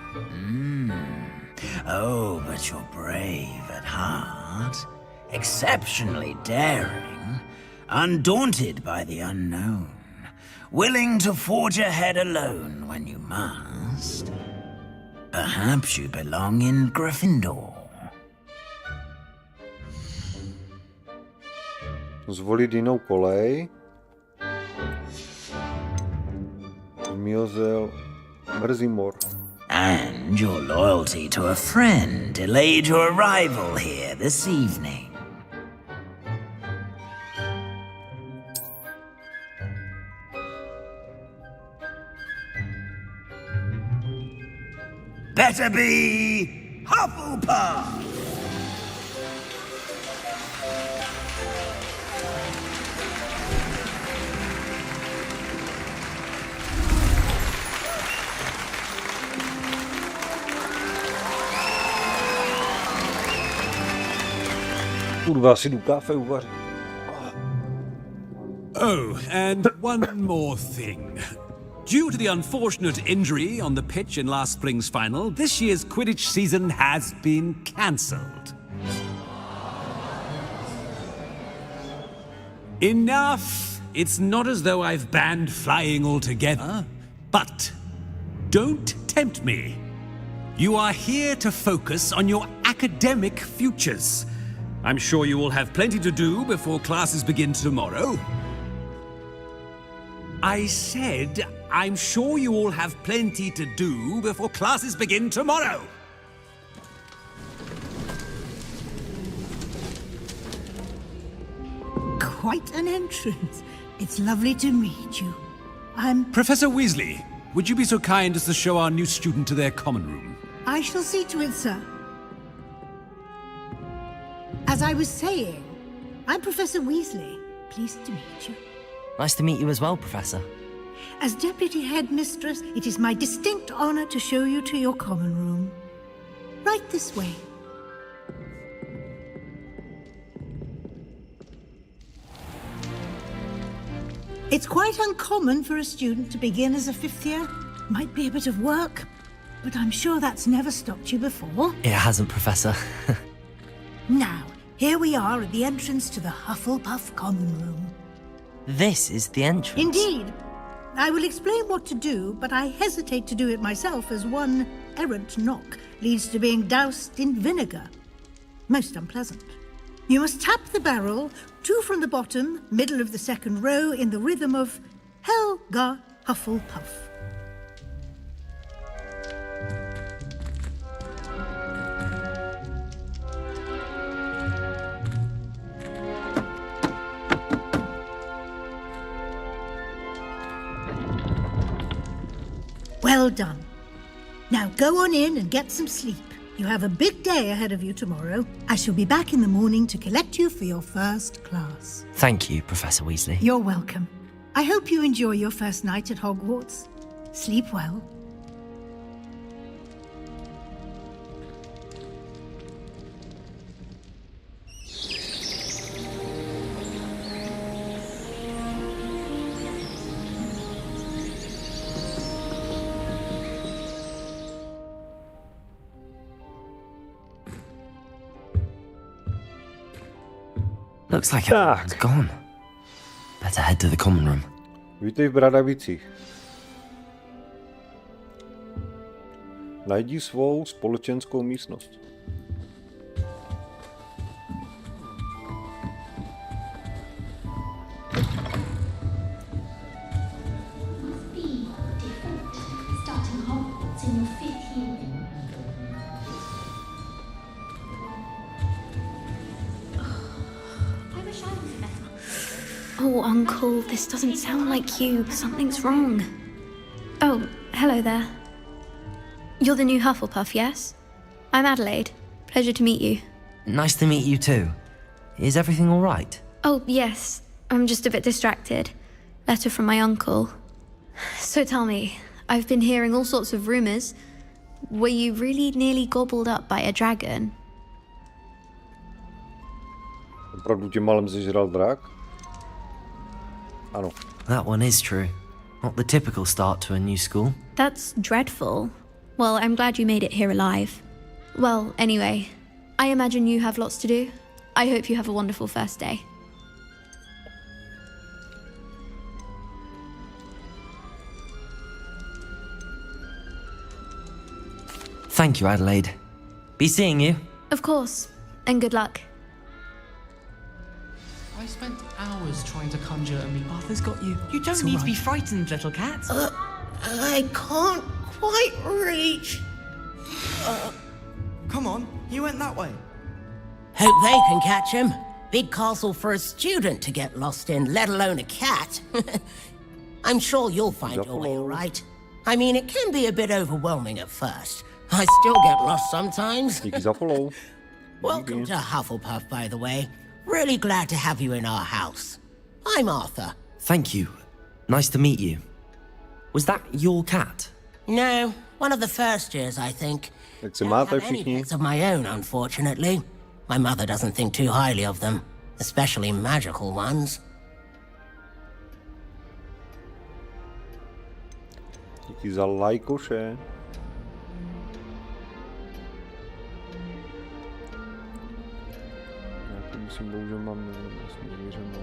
Oh, but you're brave at heart. Exceptionally daring. Undaunted by the unknown. Willing to forge ahead alone when you must. Perhaps you belong in Gryffindor. Zvolit jinou kolej. Zmiozel Mrzimor. And your loyalty to a friend delayed your arrival here this evening. Better be Hufflepuff! Kurva, si jdu káfe uvařit. Oh, and one more thing. Due to the unfortunate injury on the pitch in last spring's final, this year's Quidditch season has been cancelled. Enough! It's not as though I've banned flying altogether, but don't tempt me. You are here to focus on your academic futures. I'm sure you will have plenty to do before classes begin tomorrow. I said, I'm sure you all have plenty to do before classes begin tomorrow. Quite an entrance. It's lovely to meet you. I'm... Professor Weasley, would you be so kind as to show our new student to their common room? I shall see to it, sir. As I was saying, I'm Professor Weasley. Pleased to meet you. Nice to meet you as well, Professor. As Deputy Headmistress, it is my distinct honor to show you to your common room. Right this way. It's quite uncommon for a student to begin as a fifth year. Might be a bit of work, but I'm sure that's never stopped you before. It hasn't, Professor. Now, here we are at the entrance to the Hufflepuff Common Room. This is the entrance. Indeed. I will explain what to do, but I hesitate to do it myself as one errant knock leads to being doused in vinegar. Most unpleasant. You must tap the barrel, 2 from the bottom, middle of the second row, in the rhythm of Helga Hufflepuff. Well done. Now go on in and get some sleep. You have a big day ahead of you tomorrow. I shall be back in the morning to collect you for your first class. Thank you, Professor Weasley. You're welcome. I hope you enjoy your first night at Hogwarts. Sleep well. Looks like everyone's gone. Better head to the common room. Vítej v Bradavicích. Najdi svou společenskou místnost. Starting Hogwarts in your 5th year. Oh, Uncle, this doesn't sound like you. Something's wrong. Oh, hello there. You're the new Hufflepuff, yes? I'm Adelaide. Pleasure to meet you. Nice to meet you too. Is everything all right? Oh, yes. I'm just a bit distracted. Letter from my uncle. So tell me, I've been hearing all sorts of rumors. Were you really nearly gobbled up by a dragon? Opravdu tě malem zežral drak? Ano. That one is true. Not the typical start to a new school. That's dreadful. Well, I'm glad you made it here alive. Well, anyway, I imagine you have lots to do. I hope you have a wonderful first day. Thank you, Adelaide. Be seeing you. Of course, and good luck. I spent hours trying to conjure a meet. Arthur's got you. You don't need to be frightened, little cat. I can't quite reach. Come on, you went that way. Hope they can catch him. Big castle for a student to get lost in, let alone a cat. I'm sure you'll find your way all right. I mean, it can be a bit overwhelming at first. I still get lost sometimes. Welcome to Hufflepuff, by the way. Really glad to have you in our house. I'm Arthur. Thank you. Nice to meet you. Was that your cat? No, one of the first years, I think. Tak se máte Don't have any všichni. pets of my own, unfortunately. My mother doesn't think too highly of them, especially magical ones. Díky za lajkoše. Já to myslím, bohužel mám vlastně zvěřené.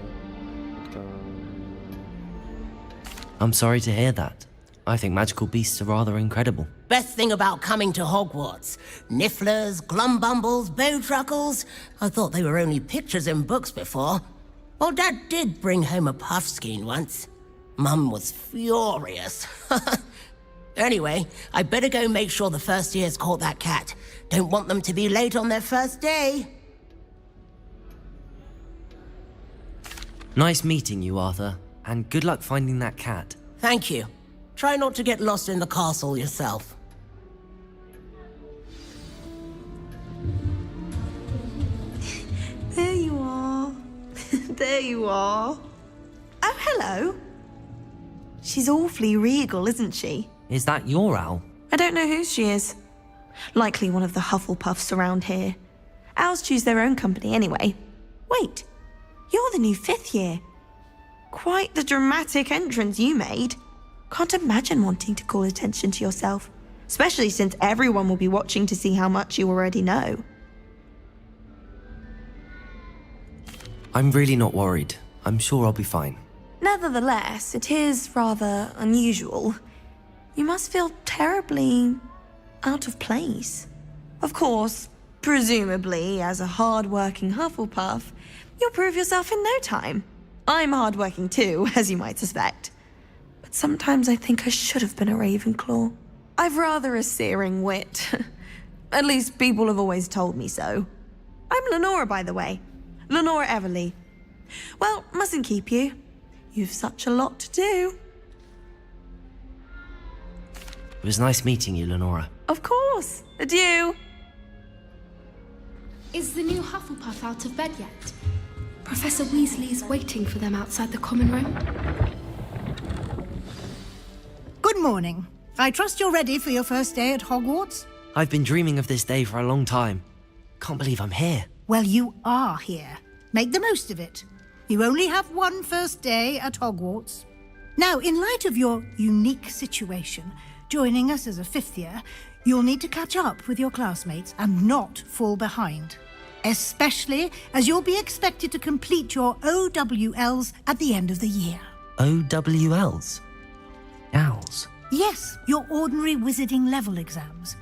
I'm sorry to hear that. I think magical beasts are rather incredible. Best thing about coming to Hogwarts. Nifflers, glumbumbles, bowtruckles. I thought they were only pictures in books before. Well, Dad did bring home a puffskein once. Mum was furious. Anyway, I better go make sure the first years caught that cat. Don't want them to be late on their first day. Nice meeting you, Arthur. And good luck finding that cat. Thank you. Try not to get lost in the castle yourself. There you are. There you are. Oh, hello. She's awfully regal, isn't she? Is that your owl? I don't know whose she is. Likely one of the Hufflepuffs around here. Owls choose their own company anyway. Wait, you're the new 5th year. Quite the dramatic entrance you made. Can't imagine wanting to call attention to yourself, especially since everyone will be watching to see how much you already know. I'm really not worried. I'm sure I'll be fine. Nevertheless, it is rather unusual. You must feel terribly out of place. Of course, presumably, as a hard-working Hufflepuff, you'll prove yourself in no time. I'm hard-working too, as you might suspect. But sometimes I think I should have been a Ravenclaw. I've rather a searing wit. At least people have always told me so. I'm Lenora, by the way. Lenora Everly. Well, mustn't keep you. You've such a lot to do. It was nice meeting you, Lenora. Of course. Adieu. Is the new Hufflepuff out of bed yet? Professor Weasley's waiting for them outside the common room. Good morning. I trust you're ready for your first day at Hogwarts? I've been dreaming of this day for a long time. Can't believe I'm here. Well, you are here. Make the most of it. You only have one first day at Hogwarts. Now, in light of your unique situation, joining us as a fifth year, you'll need to catch up with your classmates and not fall behind. Especially as you'll be expected to complete your OWLs at the end of the year. OWLs? Owls? Yes, your ordinary wizarding level exams.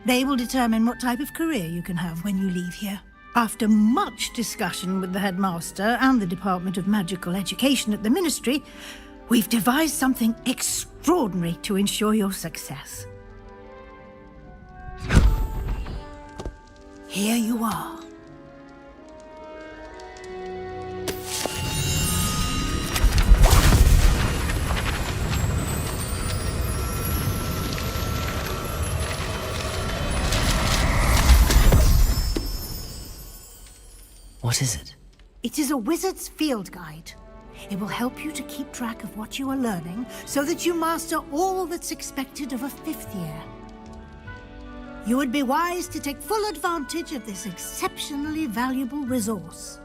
They will determine what type of career you can have when you leave here. After much discussion with the headmaster and the Department of Magical Education at the Ministry, we've devised something extraordinary to ensure your success. Here you are. What is it? It is a wizard's field guide. It will help you to keep track of what you are learning so that you master all that's expected of a fifth year. You would be wise to take full advantage of this exceptionally valuable resource.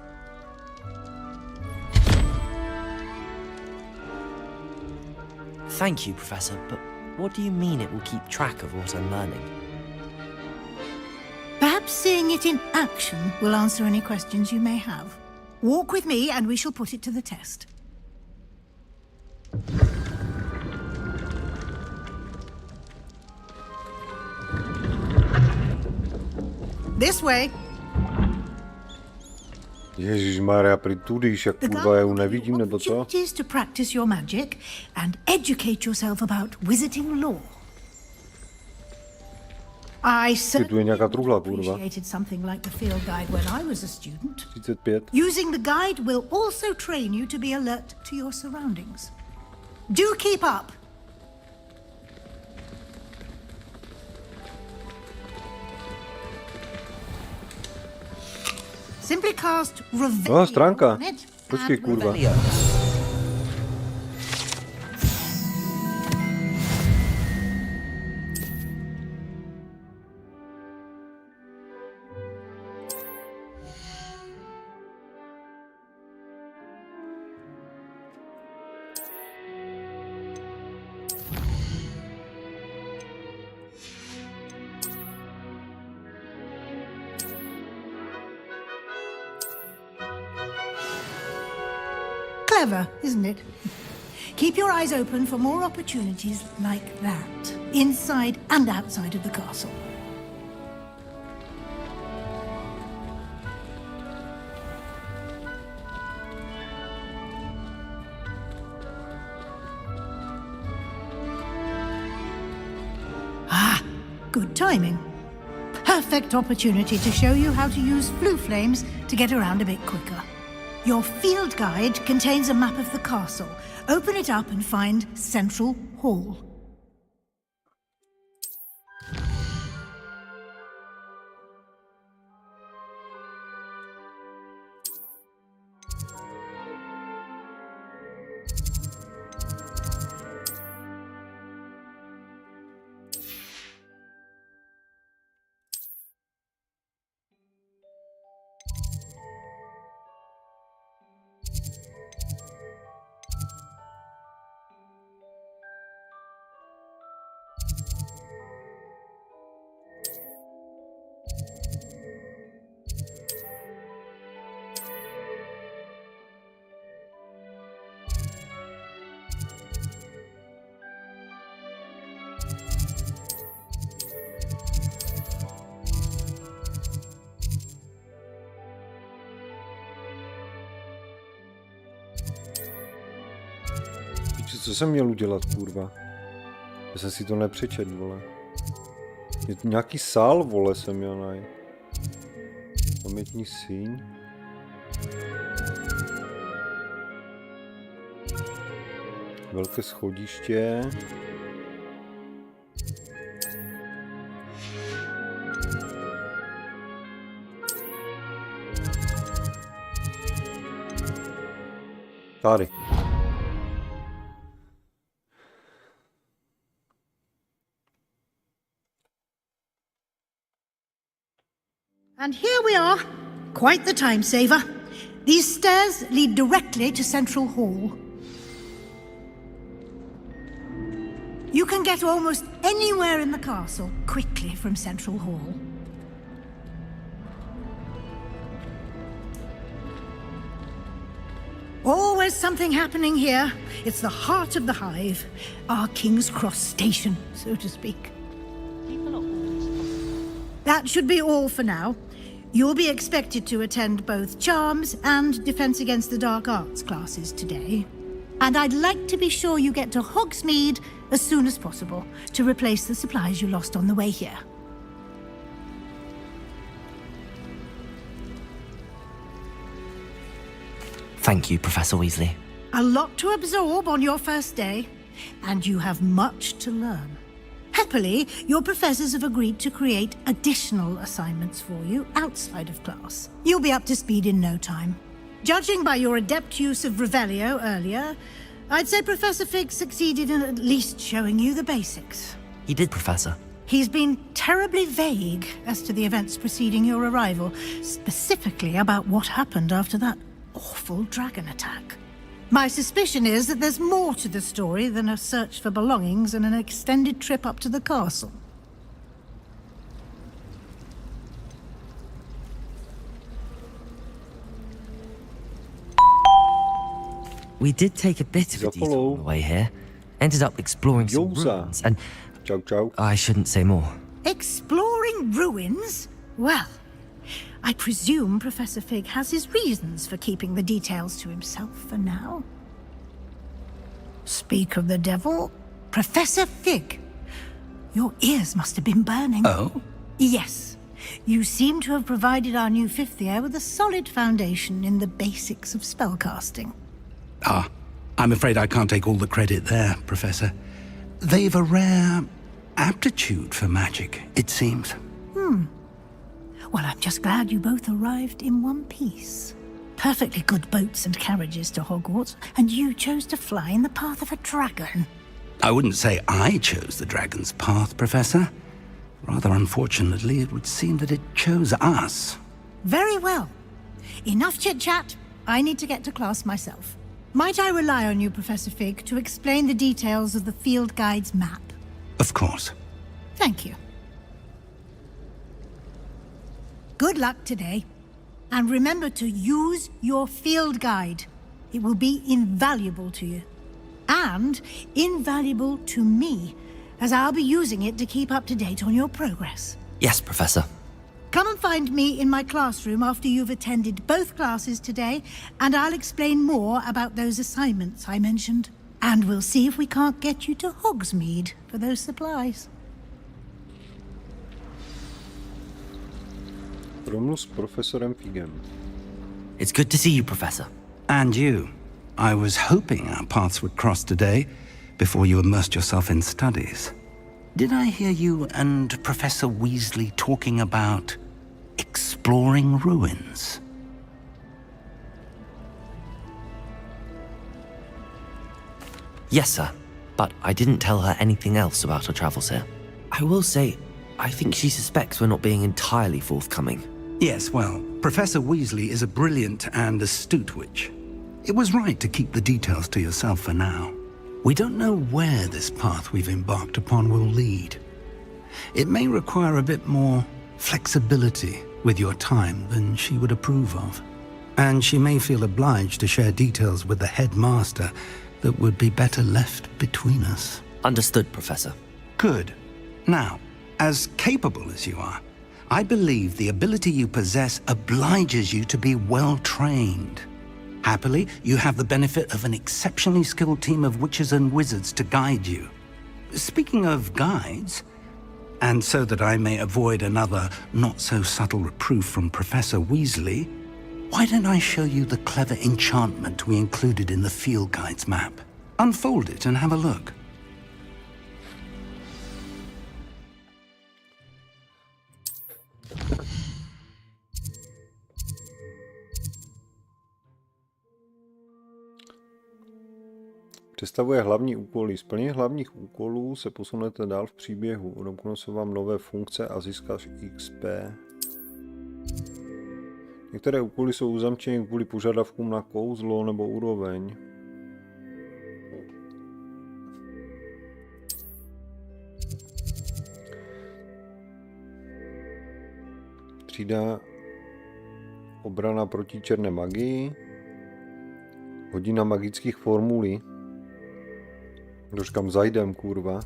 Thank you, Professor, but what do you mean it will keep track of what I'm learning? Perhaps seeing it in action will answer any questions you may have. Walk with me and we shall put it to the test. This way. Ježišmarja, pri tudíš, jak kurva, já ju nevidím, nebo co? Opportunities to practice your magic and educate yourself about wizarding lore. I certainly appreciated something like the field guide when I was a student. 35. Using the guide will also train you to be alert to your surroundings. Do keep up. Simply cast Revelio stránka. on it. Počkej, kurva. Clever, isn't it? Keep your eyes open for more opportunities like that, inside and outside of the castle. Ah, good timing. Perfect opportunity to show you how to use flue flames to get around a bit quicker. Your field guide contains a map of the castle. Open it up and find Central Hall. Co jsem měl udělat, kurva? Já jsem si to nepřečet, vole. Nějaký sál, vole, jsem měl najít. Pamětní síň. Velké schodiště. Tady. And here we are. Quite the time saver. These stairs lead directly to Central Hall. You can get almost anywhere in the castle quickly from Central Hall. Always something happening here. It's the heart of the hive. Our King's Cross station, so to speak. That should be all for now. You'll be expected to attend both Charms and Defense Against the Dark Arts classes today. And I'd like to be sure you get to Hogsmeade as soon as possible to replace the supplies you lost on the way here. Thank you, Professor Weasley. A lot to absorb on your first day, and you have much to learn. Happily, your professors have agreed to create additional assignments for you outside of class. You'll be up to speed in no time. Judging by your adept use of Revelio earlier, I'd say Professor Fig succeeded in at least showing you the basics. He did, Professor. He's been terribly vague as to the events preceding your arrival, specifically about what happened after that awful dragon attack. My suspicion is that there's more to the story than a search for belongings and an extended trip up to the castle. We did take a bit of a detour on the way here. Ended up exploring some ruins and... I shouldn't say more. Exploring ruins? Well, I presume Professor Fig has his reasons for keeping the details to himself for now. Speak of the devil, Professor Fig, your ears must have been burning. Oh? Yes. You seem to have provided our new fifth year with a solid foundation in the basics of spellcasting. Ah, I'm afraid I can't take all the credit there, Professor. They've a rare aptitude for magic, it seems. Well, I'm just glad you both arrived in one piece. Perfectly good boats and carriages to Hogwarts, and you chose to fly in the path of a dragon. I wouldn't say I chose the dragon's path, Professor. Rather unfortunately, it would seem that it chose us. Very well. Enough chit-chat. I need to get to class myself. Might I rely on you, Professor Fig, to explain the details of the field guide's map? Of course. Thank you. Good luck today. And remember to use your field guide. It will be invaluable to you. And invaluable to me, as I'll be using it to keep up to date on your progress. Yes, Professor. Come and find me in my classroom after you've attended both classes today, and I'll explain more about those assignments I mentioned. And we'll see if we can't get you to Hogsmeade for those supplies. Promluv s profesorem Figem. It's good to see you, Professor. And you. I was hoping our paths would cross today, before you immersed yourself in studies. Did I hear you and Professor Weasley talking about exploring ruins? Yes, sir. But I didn't tell her anything else about her travels here. I will say, I think she suspects we're not being entirely forthcoming. Yes, well, Professor Weasley is a brilliant and astute witch. It was right to keep the details to yourself for now. We don't know where this path we've embarked upon will lead. It may require a bit more flexibility with your time than she would approve of. And she may feel obliged to share details with the headmaster that would be better left between us. Understood, Professor. Good. Now, as capable as you are, I believe the ability you possess obliges you to be well trained. Happily, you have the benefit of an exceptionally skilled team of witches and wizards to guide you. Speaking of guides, and so that I may avoid another not-so-subtle reproof from Professor Weasley, why don't I show you the clever enchantment we included in the field guide's map? Unfold it and have a look. Představuje hlavní úkoly. Z plnění hlavních úkolů se posunete dál v příběhu. Odemknou se vám nové funkce a získáš XP. Některé úkoly jsou uzamčeny kvůli požadavkům na kouzlo nebo úroveň. Třída obrana proti černé magii. Hodina magických formulí. Už kam zajdem, kurva.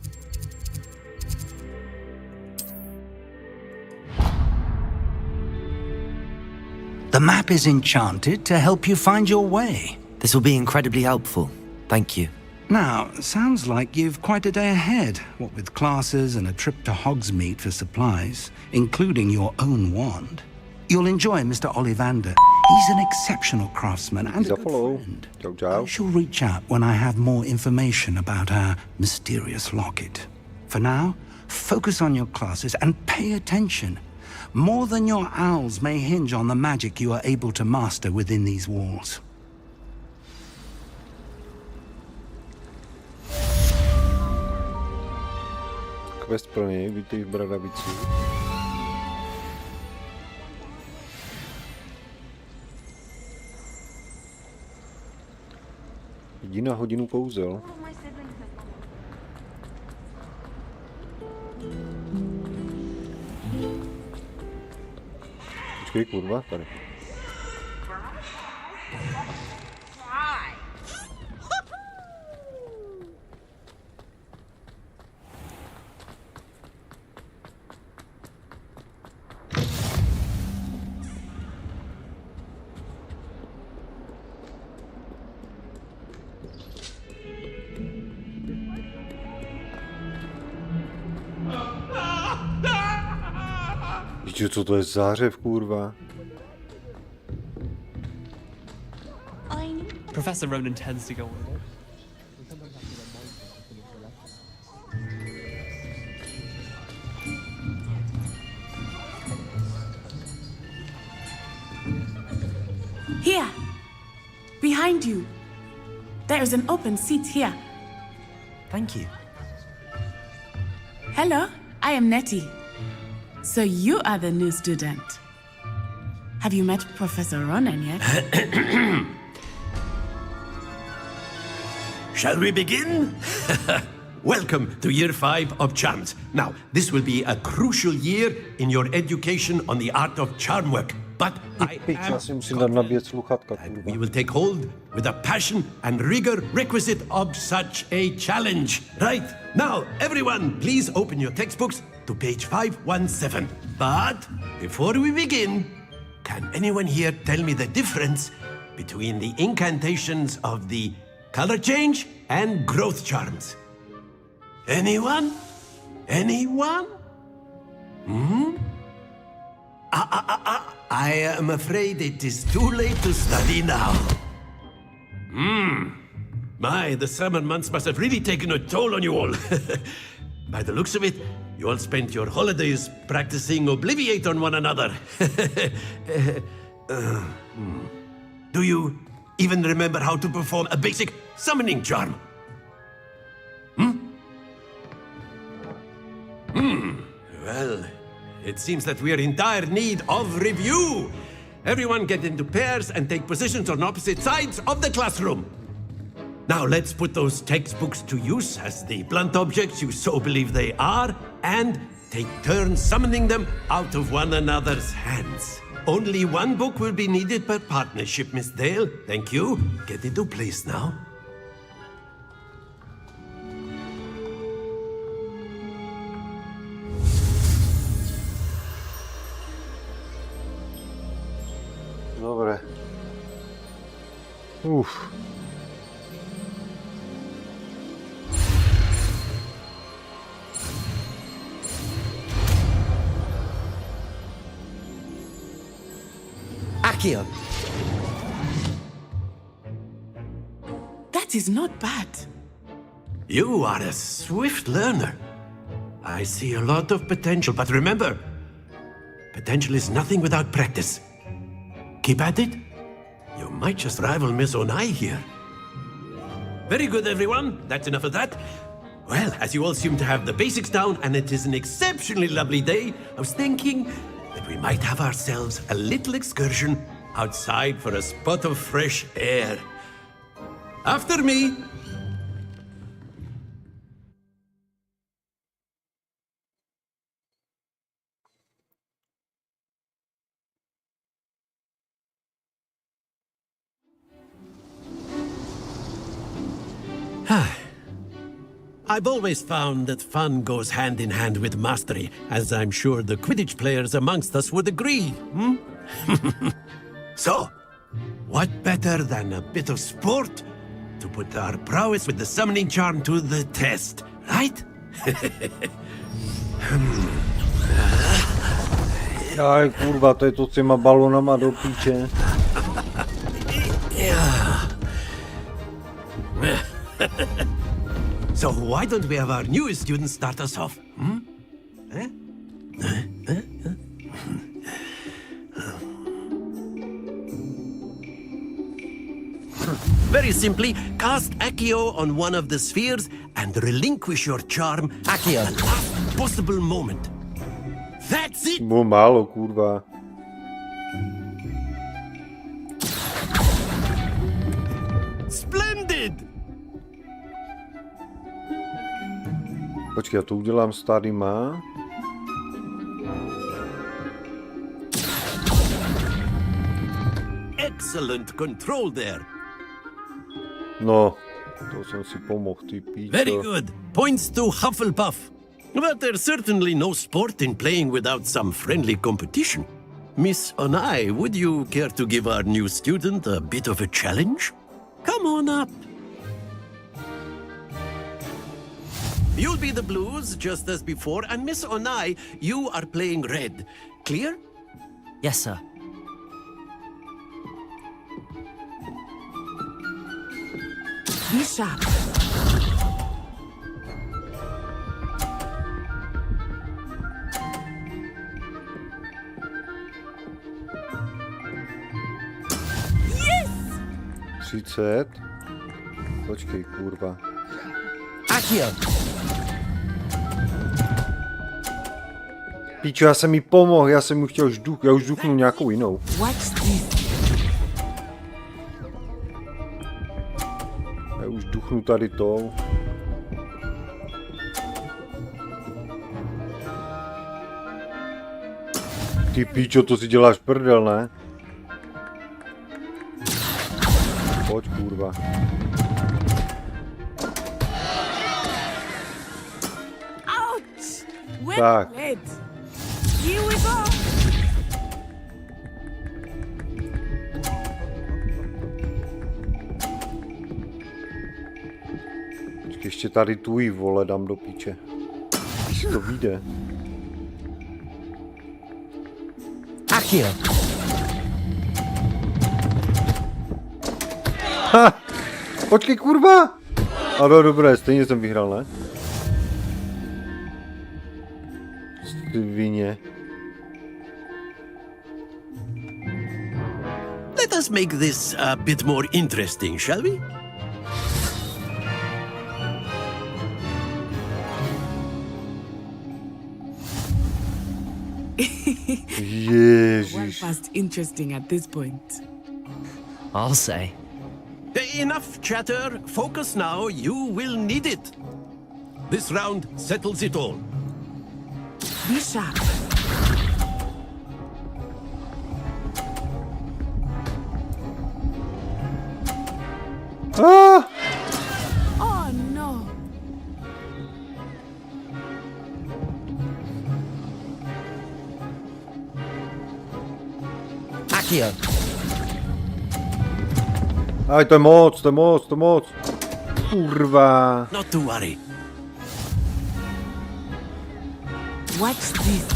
The map is enchanted to help you find your way. This will be incredibly helpful. Thank you. Now, sounds like you've quite a day ahead, what with classes and a trip to Hogsmeade for supplies, including your own wand. You'll enjoy Mr. Ollivander. He's an exceptional craftsman and a good friend. I shall reach out when I have more information about our mysterious locket. For now, focus on your classes and pay attention. More than your owls may hinge on the magic you are able to master within these walls. Quest plně, vítej v Bradavici. Jdi na hodinu kouzel. Počkej, kurva, tady. Víš, co to je zářev, kurva? Professor Ronan tends to go with it. Here! Behind you! There is an open seat here. Thank you. Hello, I am Nettie. So you are the new student. Have you met Professor Ronan yet? Shall we begin? Welcome to Year 5 of Charms. Now, this will be a crucial year in your education on the art of charm work. But I am confident we will take hold with the passion and rigor requisite of such a challenge. Right, now, everyone, please open your textbooks to page 517. But before we begin, can anyone here tell me the difference between the incantations of the color change and growth charms? Anyone? Anyone? I am afraid it is too late to study now. My, the summer months must have really taken a toll on you all. By the looks of it, you all spent your holidays practicing Obliviate on one another. Do you even remember how to perform a basic summoning charm? Well, it seems that we are in dire need of review. Everyone get into pairs and take positions on opposite sides of the classroom. Now let's put those textbooks to use as the blunt objects you so believe they are, and take turns summoning them out of one another's hands. Only one book will be needed per partnership, Miss Dale. Thank you. Get into place now. Dobre. Akio. That is not bad. You are a swift learner. I see a lot of potential, but remember, potential is nothing without practice. Keep at it. You might just rival Miss Onai here. Very good, everyone. That's enough of that. Well, as you all seem to have the basics down, and it is an exceptionally lovely day, I was thinking that we might have ourselves a little excursion outside for a spot of fresh air. After me. I've always found that fun goes hand in hand with mastery, as I'm sure the Quidditch players amongst us would agree, So, what better than a bit of sport to put our prowess with the summoning charm to the test, right? Aj, kurva, to je to s těma balonama do píče. So why don't we have our newest student start us off? Very simply, cast Accio on one of the spheres and relinquish your charm Accio. At the last possible moment. That's it! Bylo málo, kurva. Splendid! Počkej, já to udělám s tadyma. Excellent control there. No, to jsem si pomohl, ty píčo. Very good. Points to Hufflepuff. But there's certainly no sport in playing without some friendly competition. Miss Onai, would you care to give our new student a bit of a challenge? Come on up. You'll be the blues, just as before, and Miss Onai, you are playing red. Clear? Yes, sir. Be sharp. Yes! 30. Počkej, kurva. Akio. Píčo, já jsem jí pomohl, já jsem mu chtěl žduch, já už žduchnu nějakou jinou. Já už žduchnu tady tou. Ty píčo, to si děláš prdel, ne? Pojď, kurva. Tak. Počkej, ještě tady tu jí, vole, dám do píče. Když to vyjde. Akio. Ha! Počkej, kurva! A no, dobré, stejně jsem vyhrál, ne? Svině. Let us make this a bit more interesting, shall we? Ježiš. Well past interesting at this point. I'll say. Enough chatter. Focus now. You will need it. This round settles it all. Be sharp. Ah! Oh no. Akio. Aj, to je moc, to je moc, to je moc. Kurva. Not to worry. Watch this.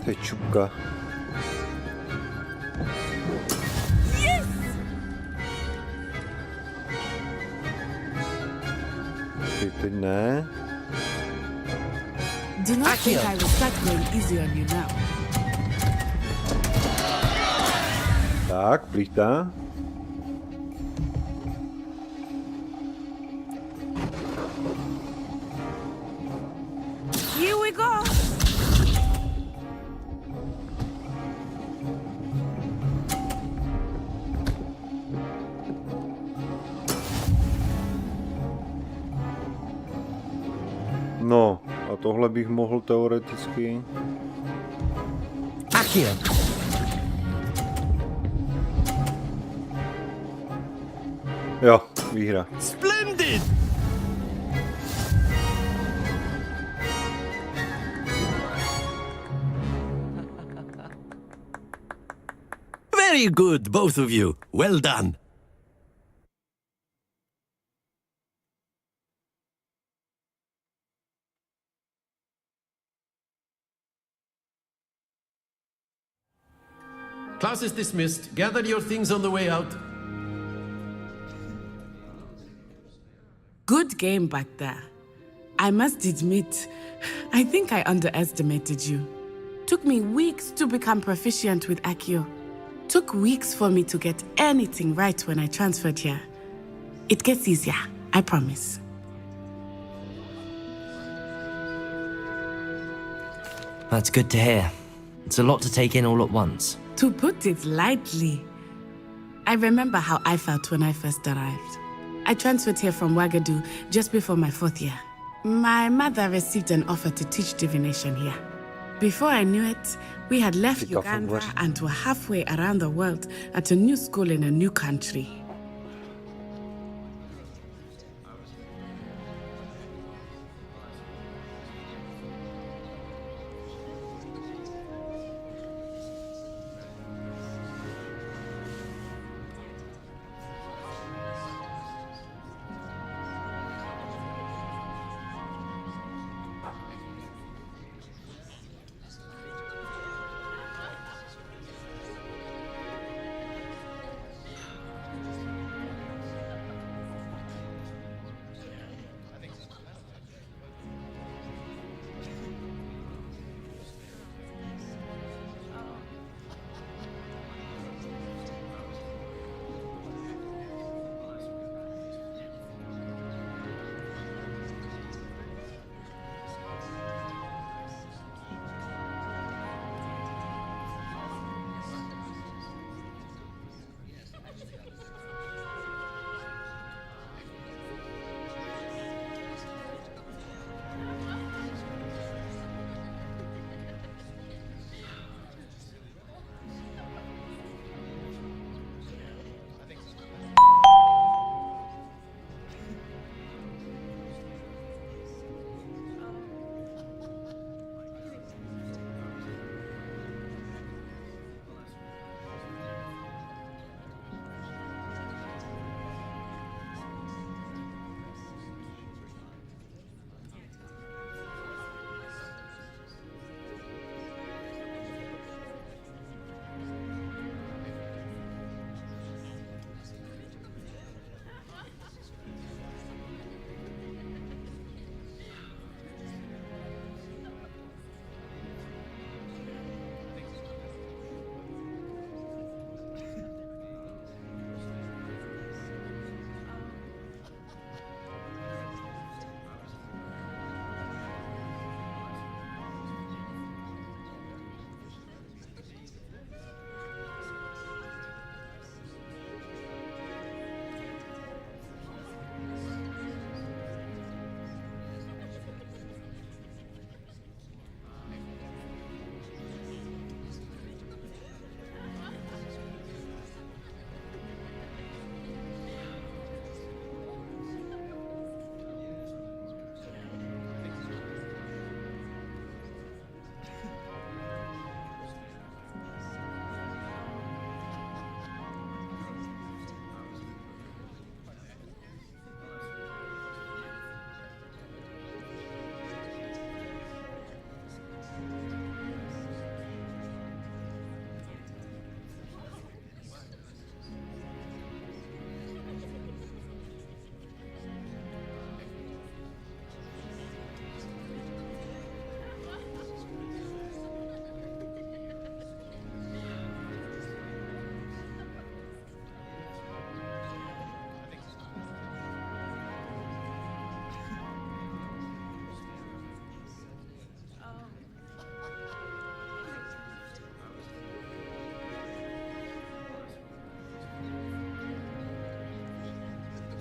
To je čupka. Yes! Teď ne. Do not think I will start going easy on you now. Tak, plichta. Here we go. No, a tohle bych mohl teoreticky. Akio. Jo, výhra. Splendid! Very good, both of you. Well done. Class is dismissed. Gather your things on the way out. Good game back there. I must admit, I think I underestimated you. Took me weeks to become proficient with Akio. Took weeks for me to get anything right when I transferred here. It gets easier, I promise. That's good to hear. It's a lot to take in all at once. To put it lightly, I remember how I felt when I first arrived. I transferred here from Ouagadougou just before my 4th year. My mother received an offer to teach divination here. Before I knew it, we had left Uganda and were halfway around the world at a new school in a new country.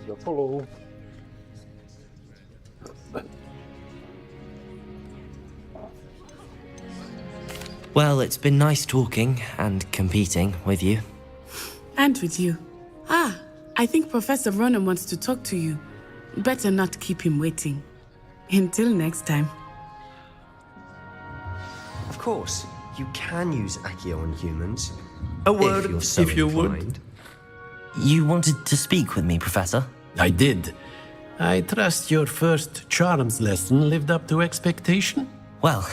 Za follow. Well, it's been nice talking and competing with you. And with you. I think Professor Ronan wants to talk to you. Better not keep him waiting. Until next time. Of course, you can use Accio on humans. A word, if you're so if you inclined. You wanted to speak with me, Professor? I did. I trust your first charms lesson lived up to expectation? Well,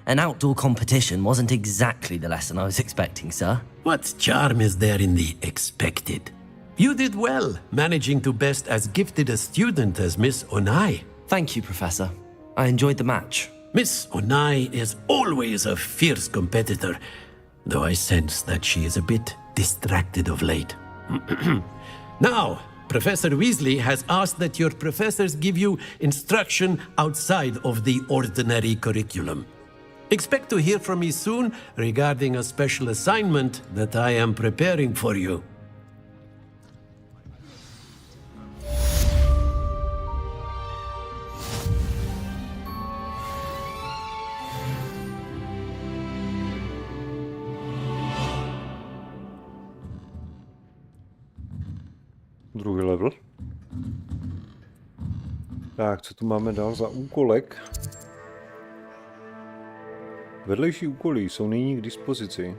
an outdoor competition wasn't exactly the lesson I was expecting, sir. What charm is there in the expected? You did well, managing to best as gifted a student as Miss Onai. Thank you, Professor. I enjoyed the match. Miss Onai is always a fierce competitor, though I sense that she is a bit distracted of late. Now, Professor Weasley has asked that your professors give you instruction outside of the ordinary curriculum. Expect to hear from me soon regarding a special assignment that I am preparing for you. Druhý level. Tak, co tu máme dál za úkolek? Vedlejší úkoly jsou nyní k dispozici.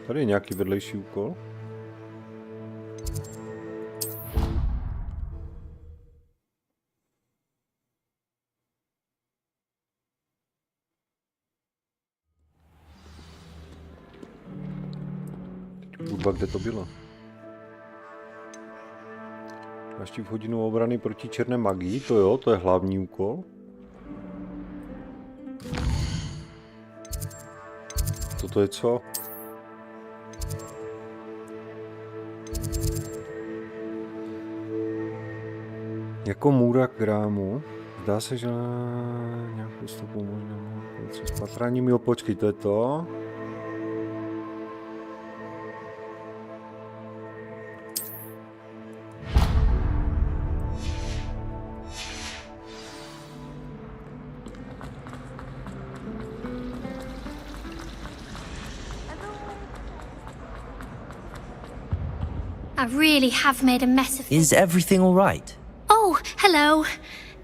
Tady je nějaký vedlejší úkol. Kurva, kde to bylo? Naštív hodinu obrany proti černé magii, to jo, to je hlavní úkol. Toto je co? Jako můra grámu. Zdá se, že na nějakou stopu možná s patráním. Jo, počkej, to je to. I really have made a mess of Is everything all right? Oh, hello.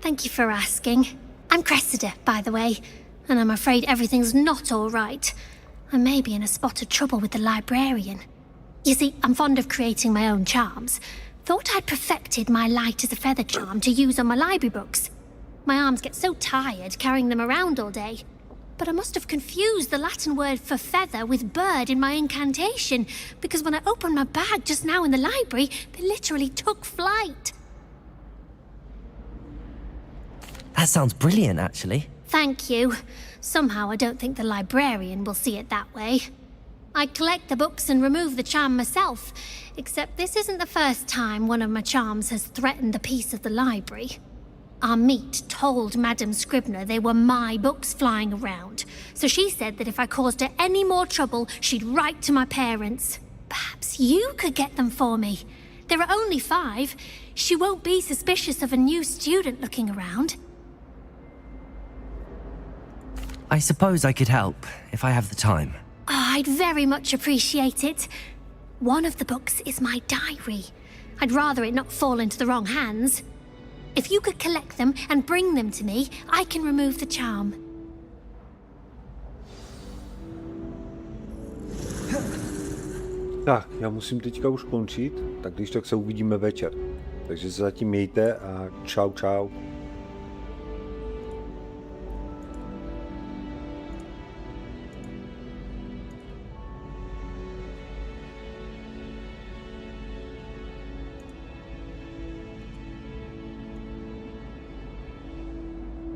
Thank you for asking. I'm Cressida, by the way, and I'm afraid everything's not all right. I may be in a spot of trouble with the librarian. You see, I'm fond of creating my own charms. Thought I'd perfected my light as a feather charm to use on my library books. My arms get so tired carrying them around all day. But I must have confused the Latin word for feather with bird in my incantation, because when I opened my bag just now in the library, they literally took flight. That sounds brilliant, actually. Thank you. Somehow I don't think the librarian will see it that way. I collect the books and remove the charm myself, except this isn't the first time one of my charms has threatened the peace of the library. Our meet told Madame Scribner they were my books flying around, so she said that if I caused her any more trouble, she'd write to my parents. Perhaps you could get them for me. There are only 5. She won't be suspicious of a new student looking around. I suppose I could help, if I have the time. Oh, I'd very much appreciate it. One of the books is my diary. I'd rather it not fall into the wrong hands. If you could collect them and bring them to me, I can remove the charm. Tak, já musím teďka už končit, tak když tak se uvidíme večer. Takže se zatím mějte a čau čau.